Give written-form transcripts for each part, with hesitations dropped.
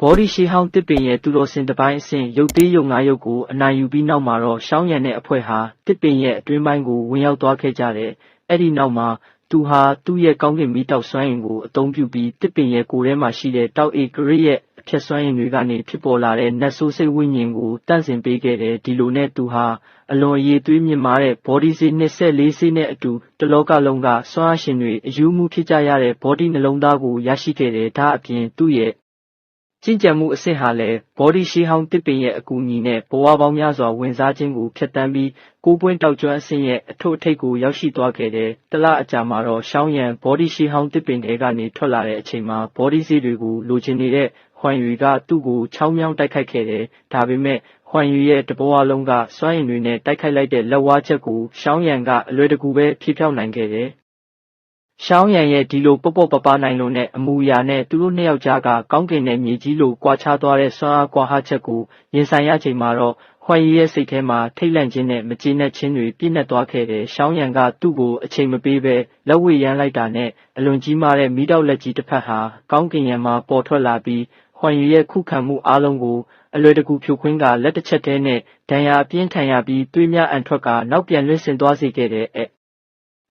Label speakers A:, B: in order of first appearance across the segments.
A: ဘောဒီရှေးဟောင်းတစ်ပင်ရဲ့သူတော်စင်တစ်ပိုင်းအဆင့်ရုပ်သေးရုပ်ငါးရုပ်ကိုအနိုင်ယူပြီးနောက်မှာတော့ရှောင်းရံတဲ့အဖွဲ့ဟာတစ်ပင်ရဲ့အတွင်းပိုင်းကိုဝင်ရောက်သွားခဲ့ကြတယ်။အဲ့ဒီနောက်မှာသူဟာသူ့ရဲ့ကောင်းကင်မီးတောက်စွမ်းအင်ကိုအသုံးပြုပြီးတစ်ပင်ရဲ့ကိုယ်ထဲမှာရှိတဲ့တောက်အေဂရစ်ရဲ့အဖြတ်စွမ်းအင်တွေကနေဖြစ်ပေါ်လာတဲ့နတ်ဆိုးစိတ်ဝိညာဉ်ကိုတန့်စင်ပေးခဲ့တယ်။ဒီလိုနဲ့သူဟာအလွန်အရေးသွေးမြင့်မားတဲ့ဘောဒီစေ24စေနဲ့အတူတလောကလုံးကစွမ်းအားရှင်တွေအယူမှုဖြစ်ကြရတဲ့ဘောဒီနှလုံးသားကိုရရှိခဲ့တယ်။ဒါအပြင်သူ့ရဲ့ကျင့်ကြံမှုအဆင့်ဟာလည်းဘောဒီရှေးဟောင်းတစ်ပင်ရဲ့အကူအညီနဲ့ဘဝပေါင်းများစွာဝင်စားခြင်းကိုဖျက်ဆီးပြီးကိုးပွင့်တောက်ကျွမ်းအဆင့်ရဲ့အထွတ်အထိပ်ကိုရောက်ရှိသွားခဲ့တယ်။တလအကြာမှာတော့ရှောင်းရံဘောဒီရှေးဟောင်းတစ်ပင်တွေကနေထွက်လာတဲ့အချိန်မှာဘောဒီစေးတွေကိုလိုချင်နေတဲ့ဟွမ်ယူကသူ့ကိုချောင်းမြောင်းတိုက်ခိုက်ခဲ့တယ်။ဒါပေမဲ့ဟွမ်ယူရဲ့တဘဝလုံးကစွမ်းအင်တွေနဲ့တိုက်ခိုက်လိုက်တဲ့လက်ဝါးချက်ကိုရှောင်းရံကအလွယ်တကူပဲဖြေဖျောက်နိုင်ခဲ့တယ်။ရှောင်းရံရဲ့ဒီလိုပေါ့ပေါ့ပပနိုင်လို့နဲ့အမူအရာနဲ့သူတို့နှစ်ယောက်ကြားကကောင်းကင်နဲ့မြေကြီးလိုကွာခြားသွားတဲ့စွမ်းအားကွာဟချက်ကိုရင်ဆိုင်ရချိန်မှာတော့ဟွမ်ရီရဲ့စိတ်ထဲမှာထိတ်လန့်ခြင်းနဲ့မကျေနပ်ခြင်းတွေပြည့်နှက်သွားခဲ့တယ်။ရှောင်းရံကသူ့ကိုအချိန်မပေးဘဲလက်ဝှေ့ရမ်းလိုက်တာနဲ့အလွန်ကြီးမားတဲ့မီးတောက်လက်ကြီးတစ်ဖက်ဟာကောင်းကင်ယံမှာပေါ်ထွက်လာပြီးဟွမ်ရီရဲ့ခုခံမှုအားလုံးကိုအလွယ်တကူဖြိုခွင်းကလက်တစ်ချက်တည်းနဲ့ဒဏ်ရာအပြင်းထန်ရပြီးသွေးများအန်ထွက်ကနောက်ပြန်လွင့်စင်သွားစေခဲ့တယ်။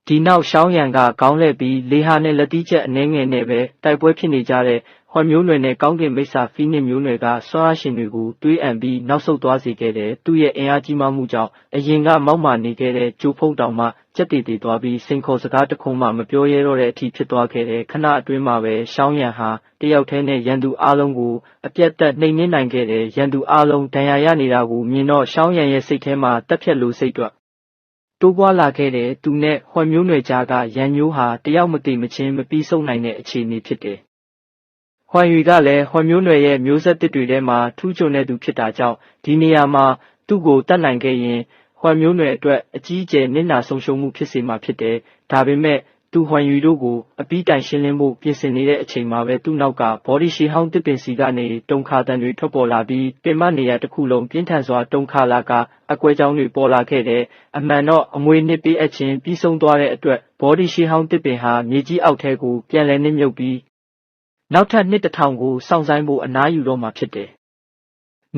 A: ဒီနောက်ရှောင်းရံကခေါင်းလှည့်ပြီးလေဟာနဲ့လက်သီးချက်အနှဲငယ်နဲ့ပဲတိုက်ပွဲဖြစ်နေကြတဲ့ဟွမ်မျိုးနွယ်နဲ့ကောင်းကင်မိစ္ဆာဖီနစ်မျိုးနွယ်ကစွမ်းအားရှင်တွေကိုတွေးအံပြီးနောက်ဆုတ်သွားစေခဲ့တယ်။သူ့ရဲ့အင်အားကြီးမားမှုကြောင့်အရင်ကမောက်မာနေခဲ့တဲ့ကျိုးဖုံးတောင်မှကြက်တည်တည်သွားပြီးစိန်ခေါ်စကားတစ်ခုမှမပြောရဲတော့တဲ့အထိဖြစ်သွားခဲ့တယ်။ခဏအတွင်းမှာပဲရှောင်းရံဟာတယောက်တည်းနဲ့ရန်သူအားလုံးကိုအပြတ်တက်နှိမ်နင်းနိုင်ခဲ့တယ်။ရန်သူအားလုံးဒဏ်ရာရနေတာကိုမြင်တော့ရှောင်းရံရဲ့စိတ်ထဲမှာတက်ဖြတ်လိုစိတ်တွက်တိုးပွားလာခဲ့တဲ့သူနဲ့ဟွမ်မျိုးနွယ်ကြားကရန်မျိုးဟာတယောက်မတည်မချင်းမပြီးဆုံးနိုင်တဲ့အခြေအနေဖြစ်တယ်။ဟွမ်ယူကလည်းဟွမ်မျိုးနွယ်ရဲ့မျိုးဆက်တစ်တွေထဲမှာထူးချွန်တဲ့သူဖြစ်တာကြောင့်ဒီနေရာမှာသူ့ကိုတတ်နိုင်ခဲ့ရင်ဟွမ်မျိုးနွယ်အတွက်အကြီးအကျယ်နစ်နာဆုံးရှုံးမှုဖြစ်စေမှာဖြစ်တယ်။ဒါပေမဲ့သူဟွမ်ယူတို့ကိုအပြီးတိုင်ရှင်းလင်းဖို့ပြင်ဆင်နေတဲ့အချိန်မှာပဲသူ့နောက်ကဘောဒီရှီဟောင်းတစ်ပင်စီကနေတုံခါတန်တွေထွက်ပေါ်လာပြီးပင်မနေရာတစ်ခုလုံးပြင်းထန်စွာတုံခါလာကအကွဲကြောင်းတွေပေါ်လာခဲ့တဲ့အမှန်တော့အမွေနစ်ပေးအပ်ခြင်းပြီးဆုံးသွားတဲ့အတွက်ဘောဒီရှီဟောင်းတစ်ပင်ဟာမြေကြီးအောက်ထဲကိုပြန်လည်နစ်မြုပ်ပြီးနောက်ထပ်နှစ်1000ကိုစောင့်ဆိုင်ဖို့အနားယူတော့မှာဖြစ်တယ်။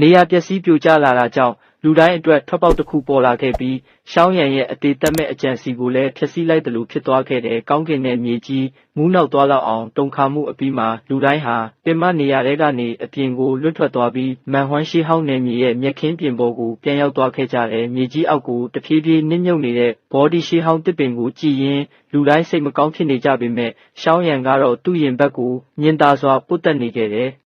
A: နေရာပျက်စီးပြိုကျလာတာကြောင့်လူတိုင်းအတွက်ထွက်ပေါက်တစ်ခုပေါ်လာခဲ့ပြီးရှောင်းရံရဲ့အသေးသက်မဲ့အကြံစီကိုလည်းဖျက်ဆီးလိုက်တယ်လို့ဖြစ်သွားခဲ့တယ်။ကောင်းကင်နဲ့မြေကြီးမူးနောက်သွားလောက်အောင်တုန်ခါမှုအပြီးမှာလူတိုင်းဟာပင်မနေရာတွေကနေအပြင်ကိုလွတ်ထွက်သွားပြီးမန်ဟွမ်ရှီဟောင်းနယ်မြေရဲ့မြက်ခင်းပြင်ပေါ်ကိုပြန်ရောက်သွားခဲ့ကြတယ်။မြေကြီးအောက်ကိုတဖြည်းဖြည်းနစ်မြုပ်နေတဲ့ဘောဒီရှီဟောင်းတစ်ပင်ကိုကြည့်ရင်လူတိုင်းစိတ်မကောင်းဖြစ်နေကြပေမဲ့ရှောင်းရံကတော့သူ့ရင်ဘက်ကိုမြင်သာစွာပုတ်တက်နေခဲ့တယ်။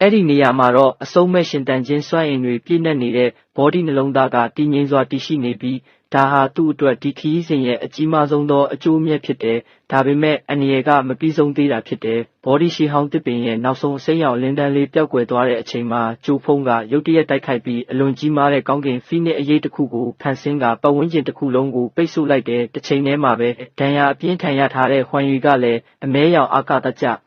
A: အဲ့ဒီနေရာမှာတော့အဆုံးမဲ့ရှင်တန်ခြင်းစွမ်းအင်တွေပြည့်နှက်နေတဲ့ဘောဒီနှလုံးသားကတည်ငြိမ်စွာတည်ရှိနေပြီးဒါဟာသူ့အတွက်ဒီခရီးစဉ်ရဲ့အကြီးမားဆုံးသောအကျိုးအမြတ်ဖြစ်တယ်။ဒါပေမဲ့အန္တရာယ်ကမပြီးဆုံးသေးတာဖြစ်တယ်။ဘောဒီရှီဟောင်းတစ်ပင်ရဲ့နောက်ဆုံးအစိမ်းရောင်လင်းတန်းလေးပျောက်ကွယ်သွားတဲ့အချိန်မှာကျိုးဖုံးကရုတ်တရက်တိုက်ခိုက်ပြီးအလွန်ကြီးမားတဲ့ကောင်းကင်ဖီနစ်အရေးတစ်ခုကိုဖန်ဆင်းကပတ်ဝန်းကျင်တစ်ခုလုံးကိုပိတ်ဆို့လိုက်တဲ့တစ်ချိန်တည်းမှာပဲဒဏ်ရာအပြင်းထန်ရထားတဲ့ဟွမ်ယူကလည်းအမဲရောင်အာကာသကျ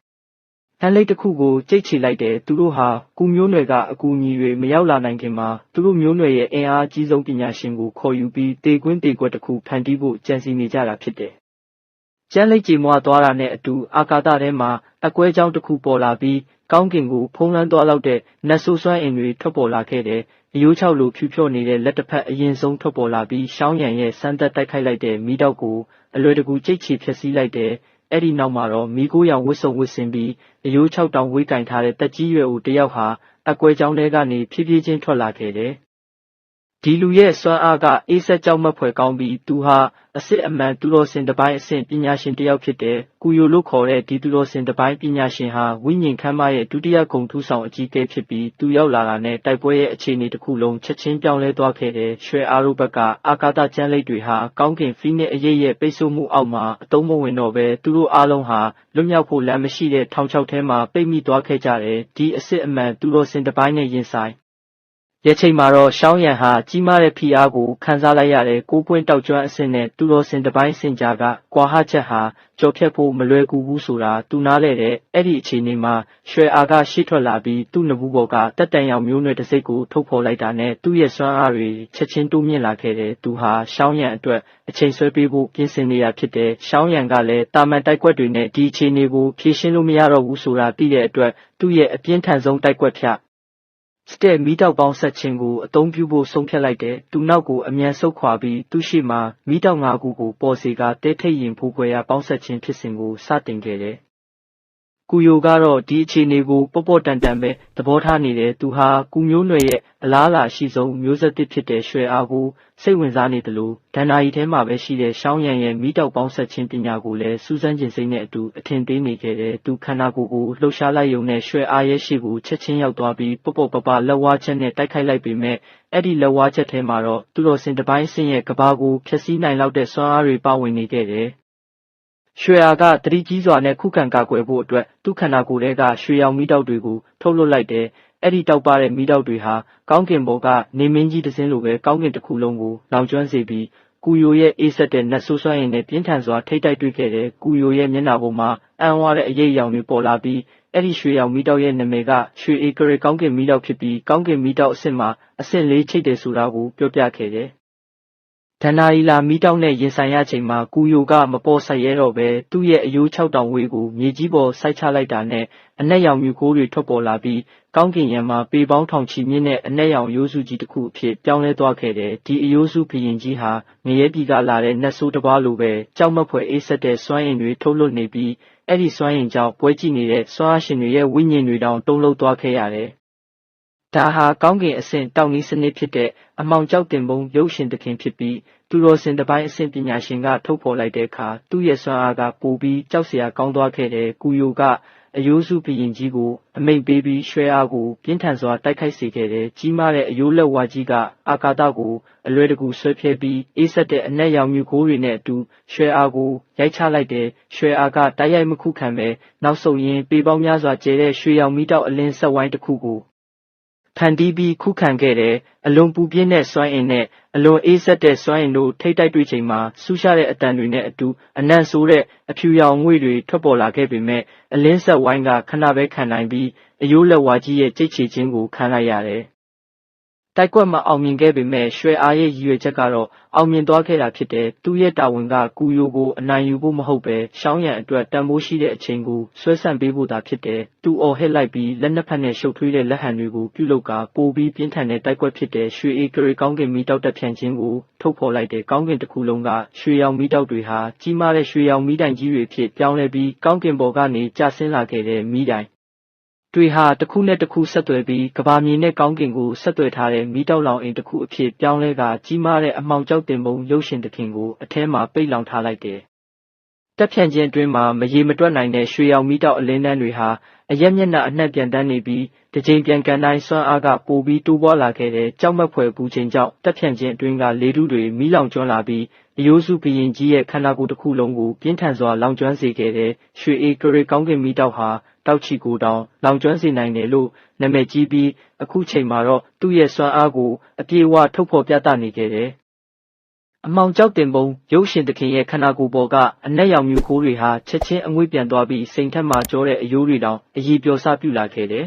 A: တန်လိတ်တစ်ခုကိုကြိတ်ချီလိုက်တယ်သူတို့ဟာကူမျိုးနွယ်ကအကူအညီတွေမရောက်လာနိုင်ခင်မှာသူတို့မျိုးနွယ်ရဲ့အင်အားအကြီးဆုံးပညာရှင်ကိုခေါ်ယူပြီးတေကွင်းတေကွက်တစ်ခုဖန်တီးဖို့ကြံစည်နေကြတာဖြစ်တယ်။ကျန်းလိတ်ကြေမွားသွားတာနဲ့အတူအာကာသထဲမှာအကွဲကြောင်းတစ်ခုပေါ်လာပြီးကောင်းကင်ကိုဖုံးလွှမ်းသွားလောက်တဲ့နတ်ဆိုးစွမ်းအင်တွေထွက်ပေါ်လာခဲ့တယ်။အယိုးချောက်လိုဖြူဖြော့နေတဲ့လက်တစ်ဖက်အရင်ဆုံးထွက်ပေါ်လာပြီးရှောင်းရံရဲ့စမ်းသက်တိုက်ခိုက်လိုက်တဲ့မီးတောက်ကိုအလွယ်တကူကြိတ်ချီဖျက်ဆီးလိုက်တယ်။အဲ့ဒီနောက်မှာတော့မီးကိုရောင်ဝစ်စုံဝစ်စင်ပြီးအယိုး6တောင်ဝေးကင်ထားတဲ့တက်ကြီးရွယ်ဦးတယောက်ဟာအကွဲကြောင်းထဲကနေဖြည်းဖြည်းချင်းထွက်လာခဲ့တယ်။ဒီလူရဲ့စွမ်းအားကအေးဆက်ကြောက်မက်ဖွယ်ကောင်းပြီးသူဟာအစစ်အမှန်သူတော်စင်တစ်ပိုင်းအဆင့်ပညာရှင်တစ်ယောက်ဖြစ်တယ်။ကူယိုလို့ခေါ်တဲ့ဒီသူတော်စင်တစ်ပိုင်းပညာရှင်ဟာဝိညာဉ်ခမ်းမရဲ့ဒုတိယဂုဏ်ထူးဆောင်အကြီးအကဲဖြစ်ပြီးသူရောက်လာတာနဲ့တိုက်ပွဲရဲ့အခြေအနေတစ်ခုလုံးချက်ချင်းပြောင်းလဲသွားခဲ့တယ်။ရွှေအားတို့ဘက်ကအာကာသကျမ်းလိပ်တွေဟာကောင်းကင်ဖီနစ်အရေးရဲ့ပိတ်ဆို့မှုအောက်မှာအတုံးမဝင်တော့ပဲသူတို့အားလုံးဟာလွတ်မြောက်ဖို့လမ်းမရှိတဲ့ထောင်ချောက်ထဲမှာပိတ်မိသွားခဲ့ကြတယ်။ဒီအစစ်အမှန်သူတော်စင်တစ်ပိုင်းနဲ့ရင်ဆိုင် ရချိန်မှာတော့ရှောင်းရန်ဟာကြီးမားတဲ့ဖိအားကိုခံစားလိုက်ရတဲ့9ပွင့်တောက်ကျွမ်းအဆင့်နဲ့သူတော်စင်တစ်ပိုင်းစင်ကြားကကွာဟချက်ဟာကြော်ဖြတ်ဖို့မလွယ်ကူဘူးဆိုတာသူနားလဲတဲ့အဲ့ဒီအခြေအနေမှာရွှေအားကရှေ့ထွက်လာပြီးသူ့နဘူးဘော်ကတက်တန်ရောင်မျိုးနွယ်တစ်စိတ်ကိုထုတ်ဖော်လိုက်တာနဲ့သူ့ရဲ့စွမ်းအားတွေချက်ချင်းတိုးမြင့်လာခဲ့တဲ့သူဟာရှောင်းရန်အတွက်အချိန်ဆွဲပေးဖို့ပြင်ဆင်နေတာဖြစ်တဲ့ရှောင်းရန်ကလည်းတာမန်တိုက်ကွက်တွေနဲ့ဒီအခြေအနေကိုဖြေရှင်းလို့မရတော့ဘူးဆိုတာသိတဲ့အတွက်သူ့ရဲ့အပြင်းထန်ဆုံးတိုက်ကွက်ဖြတ်စတဲ့မီးတောက်ပေါင်းဆက်ခြင်းကိုအသုံးပြုဖို့ဆုံးဖြတ်လိုက်တဲ့သူနောက်ကိုအမြန်ဆုတ်ခွာပြီးသူရှိမှမီးတောက်၅ခုကိုပေါ်စီကတဲထိတ်ရင်ဖိုးခွဲရပေါင်းဆက်ခြင်းဖြစ်စဉ်ကိုစတင်ခဲ့တယ်။ကူယိုကတော့ဒီအခြေအနေကိုပေါ့တန်တန်ပဲသဘောထားနေတယ်သူဟာကူမျိုးနွယ်ရဲ့အလားအလာရှိဆုံးမျိုးဆက်တစ်ဖြစ်တဲ့ရွှေအားကိုစိတ်ဝင်စားနေတယ်လို့ဒန္နာရီထဲမှာပဲရှိတဲ့ရှောင်းရန်ရဲ့မီးတောက်ပေါင်းဆက်ခြင်းပညာကိုလည်းစူးစမ်းကျင်စိတ်နဲ့အတူအထင်သေးနေခဲ့တဲ့သူခန္ဓာကိုယ်ကိုလှုပ်ရှားလိုက်ရုံနဲ့ရွှေအားရဲ့ရှိကိုချက်ချင်းရောက်သွားပြီးပေါ့ပလက်ဝါးချက်နဲ့တိုက်ခိုက်လိုက်ပေမဲ့အဲ့ဒီလက်ဝါးချက်ထဲမှာတော့သူတော်စင်တစ်ပိုင်းစင်ရဲ့ကဘာကိုဖျက်ဆီးနိုင်လောက်တဲ့စွမ်းအားတွေပါဝင်နေခဲ့တယ်ရွှေအားကတတိကြီးစွာနဲ့ခုခံကာကွယ်ဖို့အတွက်သူ့ခန္ဓာကိုယ်ထဲကရွှေရောင်မီးတောက်တွေကိုထုတ်လွှတ်လိုက်တယ်အဲ့ဒီတောက်ပတဲ့မီးတောက်တွေဟာကောင်းကင်ဘုံကနေမင်းကြီးတစ်စင်းလိုပဲကောင်းကင်တစ်ခုလုံးကိုလောင်ကျွမ်းစေပြီးကူယိုရဲ့အေးဆက်တဲ့နတ်ဆိုးစွမ်းရည်နဲ့ပြင်းထန်စွာထိတ်တိုက်တွေ့ခဲ့တဲ့ကူယိုရဲ့မျက်နှာပေါ်မှာအံ့ဩရတဲ့အရေးအယောင်တွေပေါ်လာပြီးအဲ့ဒီရွှေရောင်မီးတောက်ရဲ့နာမည်ကရွှေအေကရကောင်းကင်မီးတောက်ဖြစ်ပြီးကောင်းကင်မီးတောက်အဆင့်မှာအဆင့်၄ချိတ်တယ်ဆိုတာကိုပြောပြခဲ့တယ်ဒန္နာရီလာမီးတောက်နဲ့ရင်ဆိုင်ရချိန်မှာကူယိုကမပေါ်ဆိုင်ရဲတော့ပဲသူ့ရဲ့အယိုး6တောင်ဝေးကိုမြေကြီးပေါ်စိုက်ချလိုက်တာနဲ့အနက်ရောင်မြူခိုးတွေထွက်ပေါ်လာပြီးကောင်းကင်ယံမှာပေပေါင်းထောင်ချီမြင့်တဲ့အနက်ရောင်ရိုးစုကြီးတစ်ခုအဖြစ်ပြောင်းလဲသွားခဲ့တယ်ဒီအယိုးစုဘုရင်ကြီးဟာငရဲပြည်ကလာတဲ့နတ်ဆိုးတစ်ပါးလိုပဲကြောက်မက်ဖွယ်အေးဆက်တဲ့စွမ်းအင်တွေထုတ်လွှတ်နေပြီးအဲ့ဒီစွမ်းအင်ကြောင့်ပွဲကြည့်နေတဲ့စွမ်းအားရှင်တွေရဲ့ဝိညာဉ်တွေတောင်တုံ့လှုပ်သွားခဲ့ရတယ်ဒါဟာကောင်းကင်အဆင့်တောင်နီးစနစ်ဖြစ်တဲ့အမောင်ကျောက်တင်ပုံရုပ်ရှင်သခင်ဖြစ်ပြီးသူတော်စင်တစ်ပိုင်းအဆင့်ပညာရှင်ကထုတ်ဖော်လိုက်တဲ့အခါသူ့ရဲ့စွမ်းအားကပိုပြီးကြောက်စရာကောင်းသွားခဲ့တဲ့ကူယိုကအယိုးစုဘုရင်ကြီးကိုအမိန့်ပေးပြီးရွှဲအားကိုပြင်းထန်စွာတိုက်ခိုက်စေခဲ့တဲ့ကြီးမားတဲ့အယိုးလက်ဝါးကြီးကအာကာသကိုအလွယ်တကူဆွဲဖြဲပြီးအေးဆက်တဲ့အနက်ရောင်မြူခိုးတွေနဲ့အတူရွှဲအားကိုရိုက်ချလိုက်တဲ့ရွှဲအားကတိုက်ရိုက်မခုခံပဲနောက်ဆုံးရင်ပေပေါင်းများစွာကျဲတဲ့ရွှေရောင်မီးတောက်အလင်းဆက်ဝိုင်းတစ်ခုကိုဖန်တီးပြီးခုခံခဲ့တဲ့အလွန်ပူပြင်းတဲ့စွမ်းအင်နဲ့အလွန်အေးဆက်တဲ့စွမ်းအင်တို့ထိတ်တိုက်တွေ့ချိန်မှာဆူရှာတဲ့အတန်တွေနဲ့အတူအနံ့ဆိုးတဲ့အဖြူရောင်ငွေ့တွေထွက်ပေါ်လာခဲ့ပေမဲ့အလင်းဆက်ဝိုင်းကခဏပဲခံနိုင်ပြီးအယိုးလက်ဝါးကြီးရဲ့ကြိတ်ချေခြင်းကိုခံလိုက်ရတယ်တိုက်ကွက်မှာအောင်မြင်ခဲ့ပေမဲ့ရွှေအားရဲ့ရည်ရွယ်ချက်ကတော့အောင်မြင်သွားခဲ့တာဖြစ်တယ်သူ့ရဲ့တာဝန်ကကူယိုကိုအနိုင်ယူဖို့မဟုတ်ပဲရှောင်းရန်အတွက်တန်ဖိုးရှိတဲ့အချိန်ကိုဆွဲဆန့်ပေးဖို့သာဖြစ်တယ်သူအော်ဟစ်လိုက်ပြီးလက်နှစ်ဖက်နဲ့ရှုပ်ထွေးတဲ့လက်ဟန်တွေကိုပြုလုပ်ကာပိုပြီးပြင်းထန်တဲ့တိုက်ကွက်ဖြစ်တဲ့ရွှေအေကရေကောင်းကင်မီးတောက်တက်ဖြန့်ခြင်းကိုထုတ်ဖော်လိုက်တဲ့ကောင်းကင်တစ်ခုလုံးကရွှေရောင်မီးတောက်တွေဟာကြီးမားတဲ့ရွှေရောင်မီးတိုင်ကြီးတွေဖြစ်ပြောင်းလဲပြီးကောင်းကင်ပေါ်ကနေကျဆင်းလာခဲ့တဲ့မီးတိုင်တွေဟာတစ်ခုနဲ့တစ်ခုဆက်သွယ်ပြီးကဘာမြေနဲ့ကောင်းကင်ကိုဆက်သွယ်ထားတဲ့မီးတောက်လောင်အိမ်တစ်ခုအဖြစ်ပြောင်းလဲကကြီးမားတဲ့အမှောင်ကျောက်တင်ပုံရုပ်ရှင်သခင်ကိုအထဲမှာပိတ်လောင်ထားလိုက်တယ်။တက်ဖြန့်ခြင်းအတွင်းမှာမရေမတွက်နိုင်တဲ့ရွှေရောင်မီးတောက်အလင်းတန်းတွေဟာအရက်မျက်နှာအနှံ့ပြန်တန်းနေပြီးတစ်ချိန်ပြန်ကန်တိုင်းစွမ်းအားကပိုပြီးတိုးပွားလာခဲ့တဲ့ကြောက်မက်ဖွယ်ပူချိန်ကြောင့်တက်ဖြန့်ခြင်းအတွင်းကလေထုတွေမီးလောင်ကျွမ်းလာပြီးအယိုးစုဘုရင်ကြီးရဲ့ခန္ဓာကိုယ်တစ်ခုလုံးကိုပြင်းထန်စွာလောင်ကျွမ်းစေခဲ့တဲ့ရွှေအေကရေကောင်းကင်မီးတောက်ဟာတောက်ချီကိုတောင်လောင်ကျွမ်းစေနိုင်တယ်လို့နာမည်ကြီးပြီးအခုချိန်မှာတော့သူ့ရဲ့စွမ်းအားကိုအပြည့်အဝထုတ်ဖော်ပြသနေခဲ့တယ်။အမောင်ကျောက်တင်ပုံရုပ်ရှင်သခင်ရဲ့ခန္ဓာကိုယ်ပေါ်ကအနက်ရောင်မြူခိုးတွေဟာချက်ချင်းအငွေ့ပြန်သွားပြီးစိန်ထက်မှကြောတဲ့အယိုးတွေတောင်အည်ပျော်စပြုလာခဲ့တယ်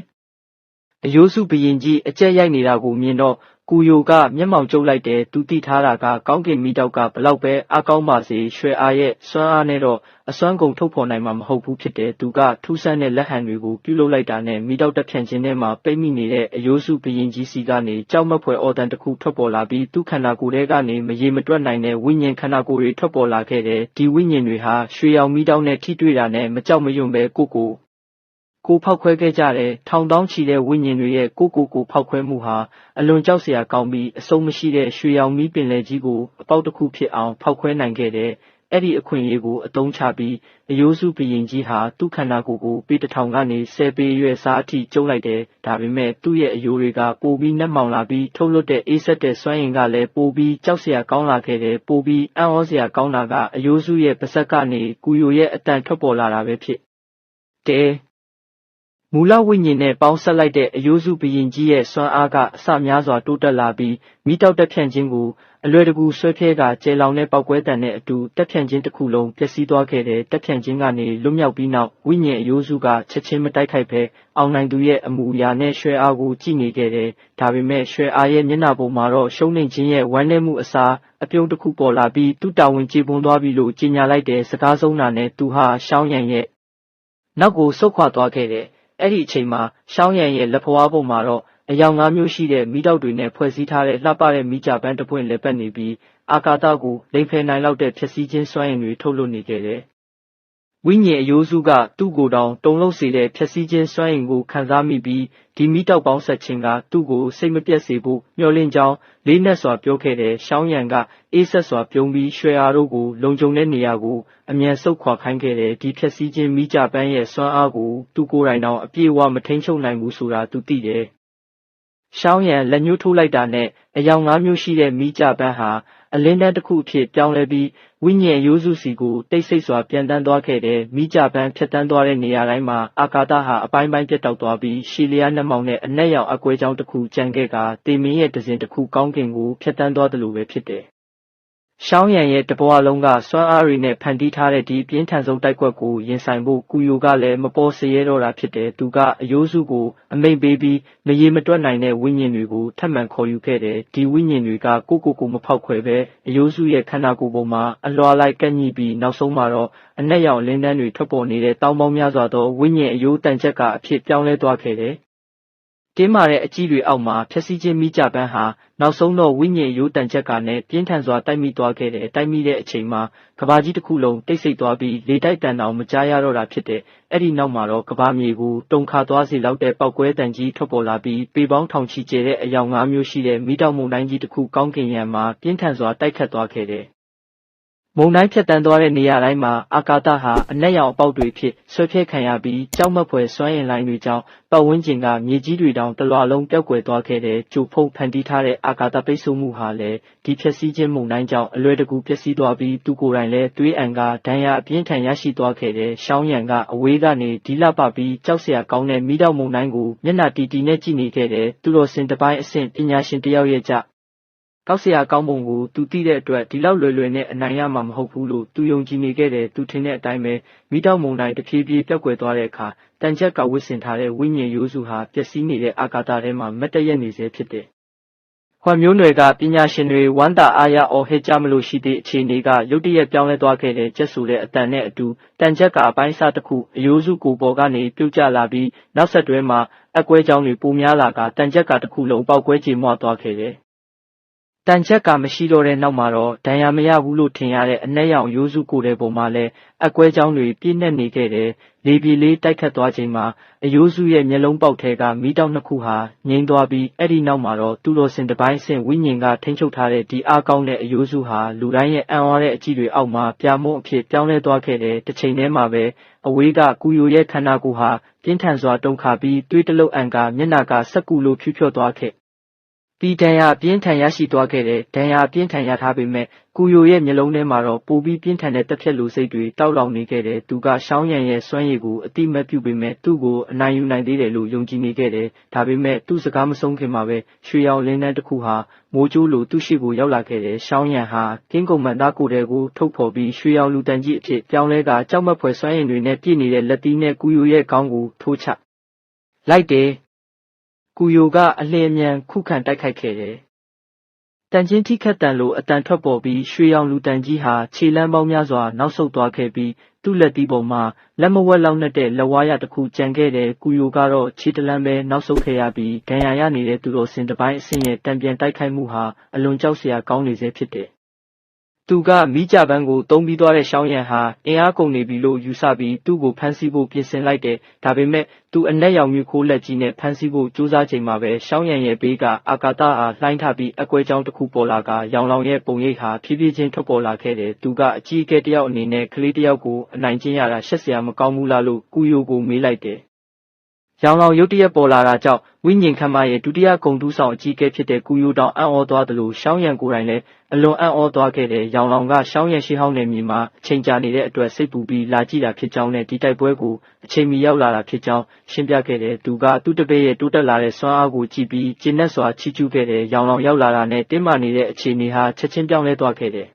A: ။အယိုးစုဘုရင်ကြီးအကြက်ရိုက်နေတာကိုမြင်တော့ကူယိုကမျက်မှောင်ကျုပ်လိုက်တယ်သူသိထားတာကကောင်းကင်မီးတောက်ကဘလောက်ပဲအားကောင်းပါစေရွှဲအားရဲ့စွမ်းအားနဲ့တော့အစွမ်းကုန်ထုတ်ဖော်နိုင်မှာမဟုတ်ဘူးဖြစ်တယ်သူကထူးဆန်းတဲ့လက်ဟန်တွေကိုပြုလုပ်လိုက်တာနဲ့မီးတောက်တက်ဖြန့်ခြင်းထဲမှာပိတ်မိနေတဲ့အယိုးစုဘုရင်ကြီးစီကနေကြောက်မက်ဖွယ်အော်တန်တစ်ခုထွက်ပေါ်လာပြီးသူ့ခန္ဓာကိုယ်ထဲကနေမရေမတွက်နိုင်တဲ့ဝိညာဉ်ခန္ဓာကိုယ်တွေထွက်ပေါ်လာခဲ့တယ်ဒီဝိညာဉ်တွေဟာရွှေရောင်မီးတောက်နဲ့ထိတွေ့တာနဲ့မကြောက်မရွံ့ပဲကိုဖောက်ခွဲခဲ့ကြတဲ့ထောင်တောင်းချီတဲ့ဝိညာဉ်တွေရဲ့ကိုဖောက်ခွဲမှုဟာအလွန်ကြောက်စရာကောင်းပြီးအဆုံးမရှိတဲ့ရွှေရောင်မီးပင်လယ်ကြီးကိုအပေါက်တစ်ခုဖြစ်အောင်ဖောက်ခွဲနိုင်ခဲ့တဲ့အဲ့ဒီအခွင့်အရေးကိုအသုံးချပြီးအယိုးစုဘုရင်ကြီးဟာသူ့ခန္ဓာကိုယ်ကိုပေတစ်ထောင်ကနေ10ပေရွယ်စားအထိကျုံလိုက်တယ်ဒါပေမဲ့သူ့ရဲ့အယိုးတွေကပိုပြီးနှက်မှောင်လာပြီးထုတ်လွှတ်တဲ့အေးဆက်တဲ့စွမ်းအင်ကလည်းပိုပြီးကြောက်စရာကောင်းလာခဲ့တယ်ပိုပြီးအံ့ဩစရာကောင်းတာကအယိုးစုရဲ့ပါးစပ်ကနေကူယိုရဲ့အတန်ထွက်ပေါ်လာတာပဲဖြစ်တယ် မူလဝိညာဉ်နဲ့ပေါင်းဆက်လိုက်တဲ့အယိုးစုဘုရင်ကြီးရဲ့စွမ်းအားကအစများစွာတိုးတက်လာပြီးမီးတောက်တက်ဖြန့်ခြင်းကိုအလွယ်တကူဆွဲဖြဲကကျဲလောင်တဲ့ပေါက်ကွဲတံနဲ့အတူတက်ဖြန့်ခြင်းတစ်ခုလုံးပျက်စီးသွားခဲ့တဲ့တက်ဖြန့်ခြင်းကနေလွတ်မြောက်ပြီးနောက်ဝိညာဉ်အယိုးစုကချက်ချင်းမတိုက်ခိုက်ဘဲအောင်နိုင်သူရဲ့အမူအရာနဲ့ရွှဲအားကိုကြည့်နေခဲ့တယ်။ဒါပေမဲ့ရွှဲအားရဲ့မျက်နှာပေါ်မှာတော့ရှုံးနိမ့်ခြင်းရဲ့ဝမ်းနည်းမှုအစားအပြုံးတစ်ခုပေါ်လာပြီးသူ့တာဝန်ကျေပွန်သွားပြီလို့ကြေညာလိုက်တဲ့စကားဆုံးတာနဲ့သူဟာရှောင်းရံရဲ့နောက်ကိုဆုတ်ခွာသွားခဲ့တယ်။အဲ့ဒီအချိန်မှာရှောင်းရံရဲ့လက်ဖွားပေါ်မှာတော့အယောင်၅မျိုးရှိတဲ့မီးတောက်တွေနဲ့ဖွဲ့စည်းထားတဲ့လှပတဲ့မီးကြပန်းတစ်ပွင့်လည်းပတ်နေပြီးအာကာသကိုလိမ်ဖယ်နိုင်လောက်တဲ့ဖြစ်စည်းခြင်းစွမ်းရည်တွေထုတ်လွှတ်နေခဲ့တယ်။ဝိညာဉ်အယိုးစုကသူ့ကိုယ်တောင်တုန်လှုပ်စေတဲ့ဖြစ်စည်းခြင်းစွမ်းရည်ကိုခံစားမိပြီးဒီမီးတောက်ပေါင်းဆက်ခြင်းကသူ့ကိုစိတ်မပြတ်စေဖို့မျှော်လင့်ကြောင်းလေးနက်စွာပြောခဲ့တဲ့ရှောင်းရံကအေးဆက်စွာပြုံးပြီးရွှေအားတို့ကိုလုံခြုံတဲ့နေရာကိုအမြန်ဆုတ်ခွာခိုင်းခဲ့တဲ့ဒီဖြစ်စည်းခြင်းမီးကြပန်းရဲ့စွမ်းအားကိုသူကိုယ်တိုင်တောင်အပြည့်အဝမထိန်ချုပ်နိုင်ဘူးဆိုတာသူသိတယ်။ရှောင်းရံလက်ညှိုးထိုးလိုက်တာနဲ့အယောင်၅မျိုးရှိတဲ့မီးကြပန်းဟာအလင်းတန်းတစ်ခုအဖြစ်ပြောင်းလဲပြီးဝိညာဉ်ရိုးစုစီကိုတိတ်ဆိတ်စွာပြန်တန်းသွားခဲ့တဲ့မိကြပန်းဖြတ်တန်းသွားတဲ့နေရာတိုင်းမှာအာကာသဟာအပိုင်းပိုင်းပြတ်တောက်သွားပြီးရှီလျားနှမောင်နဲ့အနက်ရောင်အကွဲကြောင်းတစ်ခုကျန်ခဲ့ကတေမင်းရဲ့ဒဇင်တစ်ခုကောင်းကင်ကိုဖြတ်တန်းသွားတယ်လို့ပဲဖြစ်တယ်။ရှောင်းရံရဲ့တဘွားလုံးကစွမ်းအားတွေနဲ့ဖန်တီးထားတဲ့ဒီပြင်းထန်ဆုံးတိုက်ကွက်ကိုရင်ဆိုင်ဖို့ကူယိုကလည်းမပေါ်စရဲတော့တာဖြစ်တယ်။သူကအယိုးစုကိုအမိန့်ပေးပြီးမရေမတွက်နိုင်တဲ့ဝိညာဉ်တွေကိုထပ်မံခေါ်ယူခဲ့တယ်။ဒီဝိညာဉ်တွေကကိုမဖောက်ခွဲပဲအယိုးစုရဲ့ခန္ဓာကိုယ်ပေါ်မှာအလွှာလိုက်ကပ်ညှိပြီးနောက်ဆုံးမှာတော့အနက်ရောင်လင်းတန်းတွေထွက်ပေါ်နေတဲ့တောင်းပေါင်းများစွာသောဝိညာဉ်အယိုးတန်ချက်ကအဖြစ်ပြောင်းလဲသွားခဲ့တယ်။တင်းမာတဲ့အကြီးတွေအောက်မှာဖြက်စီးခြင်းမိကြပန်းဟာနောက်ဆုံးတော့ဝိညာဉ်ရိုးတန်ချက်ကနဲ့ပြင်းထန်စွာတိုက်မိသွားခဲ့တယ်။တိုက်မိတဲ့အချိန်မှာကဘာကြီးတစ်ခုလုံးတိတ်ဆိတ်သွားပြီးလေတိုက်တန်တောင်မကြားရတော့တာဖြစ်တယ်။အဲ့ဒီနောက်မှာတော့ကဘာမြေကိုတုန်ခါသွားစေလောက်တဲ့ပောက်ကွဲတန်ကြီးထွက်ပေါ်လာပြီးပေပေါင်းထောင်ချီကျဲတဲ့အယောင်၅မျိုးရှိတဲ့မိတောက်မုန်တိုင်းကြီးတစ်ခုကောင်းကင်ယံမှာပြင်းထန်စွာတိုက်ခတ်သွားခဲ့တယ်။မုန်တိုင်းဖြတ်တန်းသွားတဲ့နေရာတိုင်းမှာအာကာသဟာအနက်ရောင်အပေါက်တွေဖြစ်ဆွဲဖြဲခံရပြီးကြောက်မက်ဖွယ်စွမ်းရည်လိုင်းတွေကြောင့်ပတ်ဝန်းကျင်ကမြေကြီးတွေတောင်တလွှာလုံးပျောက်ကွယ်သွားခဲ့တဲ့ကျိုဖုံဖန်တီးထားတဲ့အာကာသပိတ်ဆို့မှုဟာလည်းဒီဖြက်စီးခြင်းမုန်တိုင်းကြောင့်အလွယ်တကူပျက်စီးသွားပြီးသူကိုယ်တိုင်လည်းသွေးအံကဒဏ်ရာအပြင်းထန်ရရှိသွားခဲ့တဲ့ရှောင်းရံကအဝေးကနေဒီလပပြီးကြောက်စရာကောင်းတဲ့မိတောက်မုန်တိုင်းကိုမျက်နှာတီတီနဲ့ကြည့်နေခဲ့တဲ့သူတော်စင်တစ်ပိုင်းအဆင့်ပညာရှင်တစ်ယောက်ရဲ့ကြကောက်စရာကောင်းပုံကိုသူသိတဲ့အတွက်ဒီလောက်လွယ်လွယ်နဲ့အနိုင်ရမှာမဟုတ်ဘူးလို့သူယုံကြည်နေခဲ့တယ်သူထင်တဲ့အတိုင်းပဲမိတောက်မုန်တိုင်းတဖြည်းဖြည်းပျောက်ကွယ်သွားတဲ့အခါတန်ချက်ကဝစ်စင်ထားတဲ့ဝိညာဉ်ရိုးစုဟာပျက်စီးနေတဲ့အာကာသထဲမှာမတ်တရက်နေစေဖြစ်တယ်။ဟွမ်မျိုးနွယ်ကပညာရှင်တွေဝမ်းသာအားရအော်ဟစ်ကြမလို့ရှိသည့်အခြေအနေကရုတ်တရက်ပြောင်းလဲသွားခဲ့တဲ့ကျက်ဆူတဲ့အတန်နဲ့အတူတန်ချက်ကအပိုင်းစားတစ်ခုအယိုးစုကိုပေါ်ကနေပြုတ်ကျလာပြီးနောက်ဆက်တွဲမှာအကွဲကြောင်းတွေပိုများလာကတန်ချက်ကတစ်ခုလုံးပေါက်ကွဲကြေမွသွားခဲ့တယ်။တန်ချက်ကမရှိတော့တဲ့နောက်မှာတော့ဒဏ်ရာမရဘူးလို့ထင်ရတဲ့အနက်ရောင်ရိုးစုကိုယ်တဲ့ပုံမှာလည်းအကွဲကြောင်းတွေပြည့်နှက်နေခဲ့တယ်။လေပြေလေးတိုက်ခတ်သွားချိန်မှာအယိုးစုရဲ့မျက်လုံးပေါက်ထဲကမီးတောက်နှစ်ခုဟာငြိမ်းသွားပြီးအဲ့ဒီနောက်မှာတော့သူတော်စင်တစ်ပိုင်းဆင့်ဝိညာဉ်ကထိန်းချုပ်ထားတဲ့ဒီအားကောင်းတဲ့အယိုးစုဟာလူတိုင်းရဲ့အံ့ဩတဲ့အကြည့်တွေအောက်မှာပြာမုန်းအဖြစ်ပြောင်းလဲသွားခဲ့တယ်။တစ်ချိန်တည်းမှာပဲအဝေးကကူယိုရဲ့ခန္ဓာကိုယ်ဟာပြင်းထန်စွာတုန်ခါပြီးသွေးတလုတ်အံကမျက်နှာကစက်ကူလိုဖြူဖြော့သွားခဲ့ပြီးဒဏ်ရာပြင်းထန်ရရှိသွားခဲ့တဲ့ဒဏ်ရာပြင်းထန်ရထားပေမဲ့ကူယိုရဲ့မျက်လုံးထဲမှာတော့ပိုပြီးပြင်းထန်တဲ့တက်ဖြတ်လိုစိတ်တွေတောက်လောင်နေခဲ့တယ်သူကရှောင်းရံရဲ့စွမ်းရည်ကိုအတိမတ်ပြုပေမဲ့သူ့ကိုအနိုင်ယူနိုင်သေးတယ်လို့ယုံကြည်နေခဲ့တယ်ဒါပေမဲ့သူ့စကားမဆုံးခင်မှာပဲရွှေရောင်လင်းတန်းတစ်ခုဟာမိုးကြိုးလိုသူ့ရှိကိုရောက်လာခဲ့တယ်ရှောင်းရံဟာကင်းကုန်မန်သားကိုယ်တဲကိုထုတ်ဖော်ပြီးရွှေရောင်လူတန်ကြီးအဖြစ်ပြောင်းလဲကကြောက်မက်ဖွယ်စွမ်းရည်တွေနဲ့ပြည့်နေတဲ့လက်သီးနဲ့ကူယိုရဲ့ခေါင်းကိုထိုးချလိုက်တယ်ကူယိုကအလျင်အမြန်ခုခံတိုက်ခိုက်ခဲ့တယ်။တန်ချင်းထိခတ်တန်လိုအတန်ထွက်ပေါ်ပြီးရွှေရောင်လူတန်ကြီးဟာခြေလမ်းပေါင်းများစွာနောက်ဆုတ်သွားခဲ့ပြီးသူ့လက်သီးပေါ်မှာလက်မဝက်လောက်နဲ့တဲ့လက်ဝါးရတစ်ခုကျန်ခဲ့တဲ့ကူယိုကတော့ခြေတလန်းပဲနောက်ဆုတ်ခဲ့ရပြီးဒဏ်ရာရနေတဲ့သူတော်စင်တစ်ပိုင်းအဆင့်ရဲ့တံပြန်တိုက်ခိုက်မှုဟာအလွန်ကြောက်စရာကောင်းနေစေဖြစ်တယ်။သူကမိကြပန်းကိုတုံးပြီးသွားတဲ့ရှောင်းရံဟာအင်အားကုန်နေပြီလို့ယူဆပြီးသူ့ကိုဖမ်းဆီးဖို့ပြင်ဆင်လိုက်တယ်။ဒါပေမဲ့သူအနက်ရောင်မြူခိုးလက်ကြီးနဲ့ဖမ်းဆီးဖို့ကြိုးစားချိန်မှာပဲရှောင်းရံရဲ့ဘေးကအာကာသအားလှိုင်းထပြီးအကွဲကြောင်းတစ်ခုပေါ်လာကရောင်လောင်ရဲ့ပုံရိပ်ဟာဖြည်းဖြည်းချင်းထွက်ပေါ်လာခဲ့တယ်။သူကအကြီးအကဲတစ်ယောက်အနေနဲ့ကလေးတစ်ယောက်ကိုအနိုင်ကျင့်ရတာရှက်စရာမကောင်းဘူးလားလို့ကူယိုကိုမေးလိုက်တယ်။ ရောင်လောင်ရုတ်တရက်ပေါ်လာတာကြောင့်ဝိညာဉ်ခမ်းမရဲ့ဒုတိယဂုံတူးဆောင်အကြီးအကဲဖြစ်တဲ့ကူယိုတောင်အံ့ဩသွားသလိုရှောင်းရံကိုယ်တိုင်လည်းအလွန်အံ့ဩသွားခဲ့တယ်ရောင်လောင်ကရှောင်းရံရှိဟောင်းနယ်မြေမှာအချိန်ကြာနေတဲ့အတွက်စိတ်ပူပြီးလာကြည့်တာဖြစ်ကြောင်းနဲ့ဒီတိုက်ပွဲကိုအချိန်မီရောက်လာတာဖြစ်ကြောင်းရှင်းပြခဲ့တယ်သူကသူ့တပည့်ရဲ့တိုးတက်လာတဲ့စွမ်းအားကိုကြည့်ပြီးကျဉ်းနှက်စွာချီးကျူးခဲ့တယ်ရောင်လောင်ရောက်လာတာနဲ့တင်းမာနေတဲ့အခြေအနေဟာချက်ချင်းပြောင်းလဲသွားခဲ့တယ်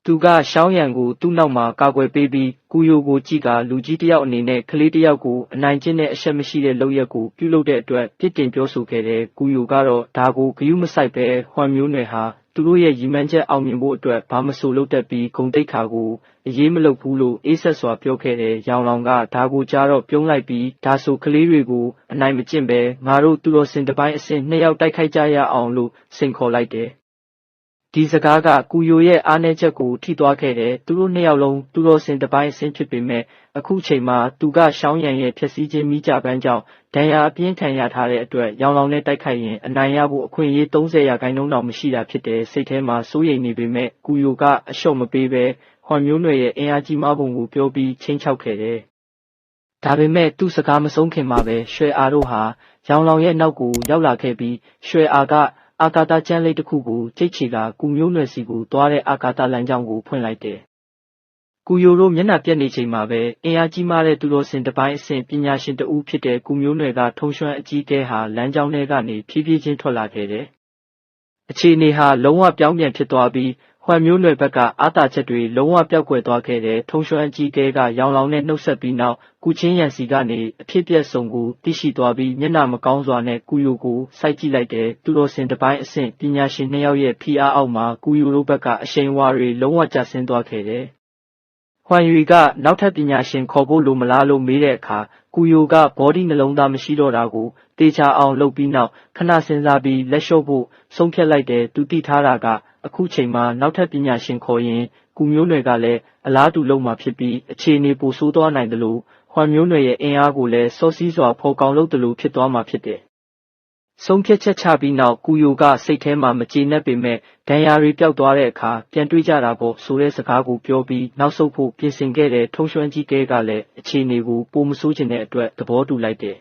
A: သူကရှောင်းရံကိုသူ့နောက်မှာကာကွယ်ပေးပြီးကူယိုကိုကြည့်ကလူကြီးတယောက်အနေနဲ့ကလေးတယောက်ကိုအနိုင်ကျင့်တဲ့အရှက်မရှိတဲ့လုပ်ရက်ကိုပြုလုပ်တဲ့အတွက်ပြစ်တင်ပြောဆိုခဲ့တယ်။ကူယိုကတော့ဒါကိုဂရုမစိုက်ပဲဟွမ်မျိုးနွယ်ဟာသူတို့ရဲ့ရည်မှန်းချက်အောင်မြင်ဖို့အတွက်ဘာမဆိုလုပ်တတ်ပြီးဂုဏ်သိက္ခာကိုအရေးမလုပ်ဘူးလို့အေးဆက်စွာပြောခဲ့တယ်။ရောင်လောင်ကဒါကိုကြားတော့ပြုံးလိုက်ပြီးဒါဆိုကလေးတွေကိုအနိုင်မကျင့်ပဲငါတို့သူတော်စင်တစ်ပိုင်းအဆင့်နှစ်ယောက်တိုက်ခိုက်ကြရအောင်လို့စိန်ခေါ်လိုက်တယ်။ဒီစကားကကူယိုရဲ့အားနည်းချက်ကိုထိသွားခဲ့တယ်သူတို့နှစ်ယောက်လုံးသူတော်စင်တစ်ပိုင်းအဆင့်ဖြစ်ပေမဲ့အခုချိန်မှာသူကရှောင်းရံရဲ့ဖြစ်စည်းခြင်းမိကြပန်းကြောင့်ဒဏ်ရာအပြင်းထန်ရထားတဲ့အတွက်ရောင်လောင်နဲ့တိုက်ခိုက်ရင်အနိုင်ရဖို့အခွင့်အရေး30%တောင်မရှိတာဖြစ်တယ်စိတ်ထဲမှာစိုးရိမ်နေပေမဲ့ကူယိုကအလျှော့မပေးပဲဟွမ်မျိုးနွယ်ရဲ့အင်အားကြီးမပုံကိုပြောပြီးချင်းချောက်ခဲ့တယ်ဒါပေမဲ့သူ့စကားမဆုံးခင်မှာပဲရွှေအားတို့ဟာရောင်လောင်ရဲ့နောက်ကိုရောက်လာခဲ့ပြီးရွှေအားကအာကာသကျမ်းလေးတစ်ခုကိုကြိတ်ချီကကူမျိုးနွယ်စီကိုသွားတဲ့အာကာသလမ်းကြောင်းကိုဖွင့်လိုက်တယ်။ကူယိုတို့မျက်နှာပြက်နေချိန်မှာပဲအင်အားကြီးမားတဲ့သူတော်စင်တစ်ပိုင်းအဆင့်ပညာရှင်တဦးဖြစ်တဲ့ကူမျိုးနွယ်ကထုံရွှမ်းအကြီးအကဲဟာလမ်းကြောင်းထဲကနေဖြည်းဖြည်းချင်းထွက်လာခဲ့တယ်။အခြေအနေဟာလုံးဝပြောင်းပြန်ဖြစ်သွားပြီးဟွမ်မျိုးနွယ်ဘက်ကအာသာချက်တွေလုံးဝပျောက်ကွယ်သွားခဲ့တဲ့ထုံရွှမ်းအကြီးအကဲကရောင်လောင်နဲ့နှုတ်ဆက်ပြီးနောက်ကူချင်းရန်စီကနေအဖြစ်ပြက်ဆုံးကိုသိရှိသွားပြီးမျက်နှာမကောင်းစွာနဲ့ကူယိုကိုစိုက်ကြည့်လိုက်တယ်သူတော်စင်တစ်ပိုင်းအဆင့်ပညာရှင်နှစ်ယောက်ရဲ့ဖိအားအောက်မှာကူယိုတို့ဘက်ကအရှိန်အဝါတွေလုံးဝကျဆင်းသွားခဲ့တယ်ဟွမ်ယူကနောက်ထပ်ပညာရှင်ခေါ်ဖို့လိုမလားလို့မေးတဲ့အခါကူယိုကဘောဒီနှလုံးသားမရှိတော့တာကိုတေချာအောင်လုပ်ပြီးနောက်ခဏစဉ်းစားပြီးလက်လျှော့ဖို့ဆုံးဖြတ်လိုက်တယ်သူသိထားတာကအခုချိန်မှာနောက်ထပ်ပညာရှင်ခေါ်ရင်ကူမျိုးနွယ်ကလည်းအလားတူလုပ်မှာဖြစ်ပြီးအခြေအနေပိုဆိုးသွားနိုင်တယ်လို့ဟွမ်မျိုးနွယ်ရဲ့အင်အားကိုလည်းစောစီးစွာဖော်ကောင်လုပ်တယ်လို့ဖြစ်သွားမှာဖြစ်တယ်ဆုံးဖြတ်ချက်ချပြီးနောက်ကူယိုကစိတ်ထဲမှာမကျေနပ်ပေမဲ့ဒဏ်ရာတွေပျောက်သွားတဲ့အခါပြန်တွေ့ကြတာပေါ့ဆိုတဲ့စကားကိုပြောပြီးနောက်ဆုတ်ဖို့ပြင်ဆင်ခဲ့တဲ့ထုံရွှမ်းကြီးကဲကလည်းအခြေအနေကိုပိုမဆိုးချင်တဲ့အတွက်သဘောတူလိုက်တယ်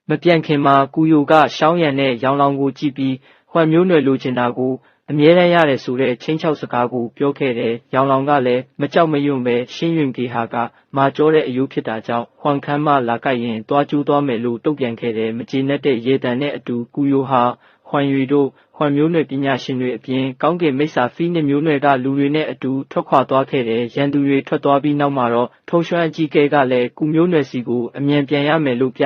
A: မပြန့်ခင်မှာကူယိုကရှောင်းရံနဲ့ရောင်လောင်ကိုကြည့်ပြီးဟွမ်မျိုးနွယ်လိုချင်တာကိုအမြဲတမ်းရတယ်ဆိုတဲ့ချင်းချောက်စကားကိုပြောခဲ့တယ်။ရောင်လောင်ကလည်းမကြောက်မရွံ့ပဲရှင်းရင်ကေဟာကမာကျောတဲ့အယိုးဖြစ်တာကြောင့်ဟွမ်ခမ်းမလာကိုက်ရင်တွားကျိုးသွားမယ်လို့တုံ့ပြန်ခဲ့တယ်။မကျေနပ်တဲ့ရေတံနဲ့အတူကူယိုဟာဟွမ်ယူတို့ဟွမ်မျိုးနွယ်ပညာရှင်တွေအပြင်ကောင်းကင်မိစ္ဆာဖီးနှစ်မျိုးနွယ်ကလူတွေနဲ့အတူထွက်ခွာသွားခဲ့တယ်။ရန်သူတွေထွက်သွားပြီးနောက်မှာတော့ထုံရွှမ်းအကြီးကဲကလည်းကူမျိုးနွယ်စီကိုအမြန်ပြန်ရမယ်လို့ပြ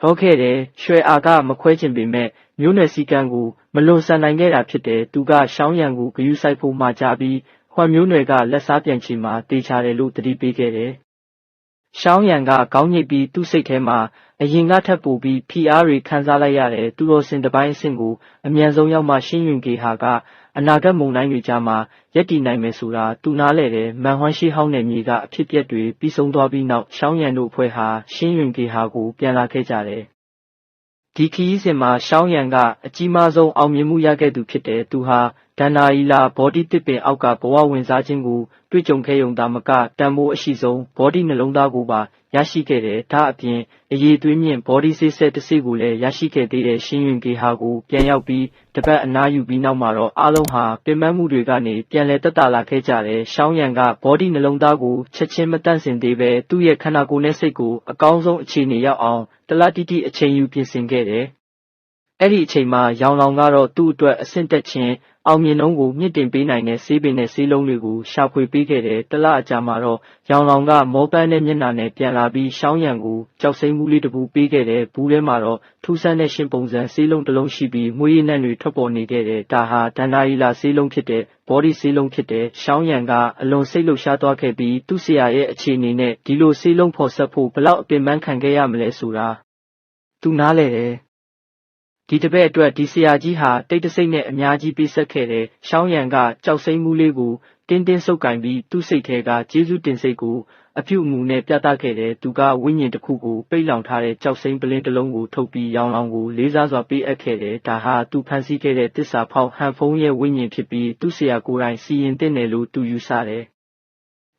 A: ဟုတ်ခဲ့တယ်ရွှေအာကမခွဲချင်ပေမဲ့မျိုးနွယ်စီကံကိုမလွန်ဆန်နိုင်ခဲ့တာဖြစ်တယ်သူကရှောင်းရံကိုဂရုစိုက်ဖို့မှာကြပြီးဟွမ်မျိုးနွယ်ကလက်စားပြန်ချီမှာတေချာတယ်လို့တတိပေးခဲ့တယ်ရှောင်းရံကခေါင်းညိတ်ပြီးသူ့စိတ်ထဲမှာအရင်ကထပ်ပိုပြီးဖိအားတွေခံစားလိုက်ရတယ်သူတော်စင်တစ်ပိုင်းအဆင့်ကိုအမြန်ဆုံးရောက်မှရှင်းရင်ကေဟာကအနာဂတ်မုန်တိုင်းတွေကြားမှာရက်တည်နိုင်မယ်ဆိုတာသူနားလဲတယ်မန်ဟွမ်းရှိဟောင်းနယ်မြေကအဖြစ်ပြက်တွေပြီးဆုံးသွားပြီးနောက်ရှောင်းရံတို့အဖွဲ့ဟာရှင်းရင်ကေဟာကိုပြန်လာခဲ့ကြတယ်ဒီခီးစဉ်မှာရှောင်းရံကအကြီးမားဆုံးအောင်မြင်မှုရခဲ့သူဖြစ်တယ်သူဟာဒန္နာရီလာဘော်ဒီတစ်ပင်အောက်ကဘဝဝင်စားခြင်းကိုတွေ့ကြုံခဲ့ရုံသာမကတန်ဖိုးအရှိဆုံးဘော်ဒီနှလုံးသားကိုပါရရှိခဲ့တယ်ဒါအပြင်အရေးသွေးမြင့်ဘော်ဒီဆေးဆက်တစ်စိကိုလည်းရရှိခဲ့သေးတဲ့ရှင်းရင်ကေဟာကိုပြန်ရောက်ပြီးတပတ်အနားယူပြီးနောက်မှာတော့အားလုံးဟာပင်ပန်းမှုတွေကနေပြန်လည်တက်တာလာခဲ့ကြတယ်ရှောင်းရံကဘော်ဒီနှလုံးသားကိုချက်ချင်းမတန့်စင်သေးပဲသူ့ရဲ့ခန္ဓာကိုယ်နဲ့စိတ်ကိုအကောင်းဆုံးအခြေအနေရောက်အောင်တလားတိတိအချိန်ယူပြင်ဆင်ခဲ့တယ်အဲ့ဒီအချိန်မှာရောင်လောင်ကတော့သူ့အတွက်အဆင့်တက်ခြင်းအောင်မြင်နှုန်းကိုမြင့်တင်ပေးနိုင်တဲ့ဆေးပင်နဲ့ဆေးလုံးတွေကိုရှာဖွေပေးခဲ့တယ်တလအကြာမှာတော့ရောင်လောင်ကမောပန်းတဲ့မျက်နှာနဲ့ပြန်လာပြီးရှောင်းရံကိုကြောက်စိမ့်မှုလေးတစ်ပူပေးခဲ့တယ်ဘူးထဲမှာတော့ထူးဆန်းတဲ့ရှင်ပုံစံဆေးလုံးတစ်လုံးရှိပြီးမွေးရည်နှံတွေထွက်ပေါ်နေခဲ့တယ်ဒါဟာဒန္နာရီလာဆေးလုံးဖြစ်တဲ့ဘော်ဒီဆေးလုံးဖြစ်တဲ့ရှောင်းရံကအလွန်စိတ်လှုပ်ရှားသွားခဲ့ပြီးသူ့ဆရာရဲ့အခြေအနေနဲ့ဒီလိုဆေးလုံးဖော်ဆက်ဖို့ဘလောက်အပင်ပန်းခံခဲ့ရမလဲဆိုတာသူနားလဲတယ်ဒီတပည့်အတွက်ဒီဆရာကြီးဟာတိတ်တဆိတ်နဲ့အများကြီးပေးဆက်ခဲ့တယ်။ရှောင်းရံကကြောက်စိမ့်မှုလေးကိုတင်းတင်းဆုပ်ကင်ပြီးသူ့စိတ်ထဲကကျေးဇူးတင်စိတ်ကိုအပြုအမူနဲ့ပြသခဲ့တယ်။သူကဝိညာဉ်တစ်ခုကိုပိတ်လောင်ထားတဲ့ကြောက်စိမ့်ပလင်းတစ်လုံးကိုထုတ်ပြီးရောင်လောင်ကိုလေးစားစွာပေးအပ်ခဲ့တယ်။ဒါဟာသူဖန်ဆီးခဲ့တဲ့တစ္ဆာဖောက်ဟန်ဖုံးရဲ့ဝိညာဉ်ဖြစ်ပြီးသူ့ဆရာကိုယ်တိုင်စီရင်တဲ့နယ်လို့သူယူဆတယ်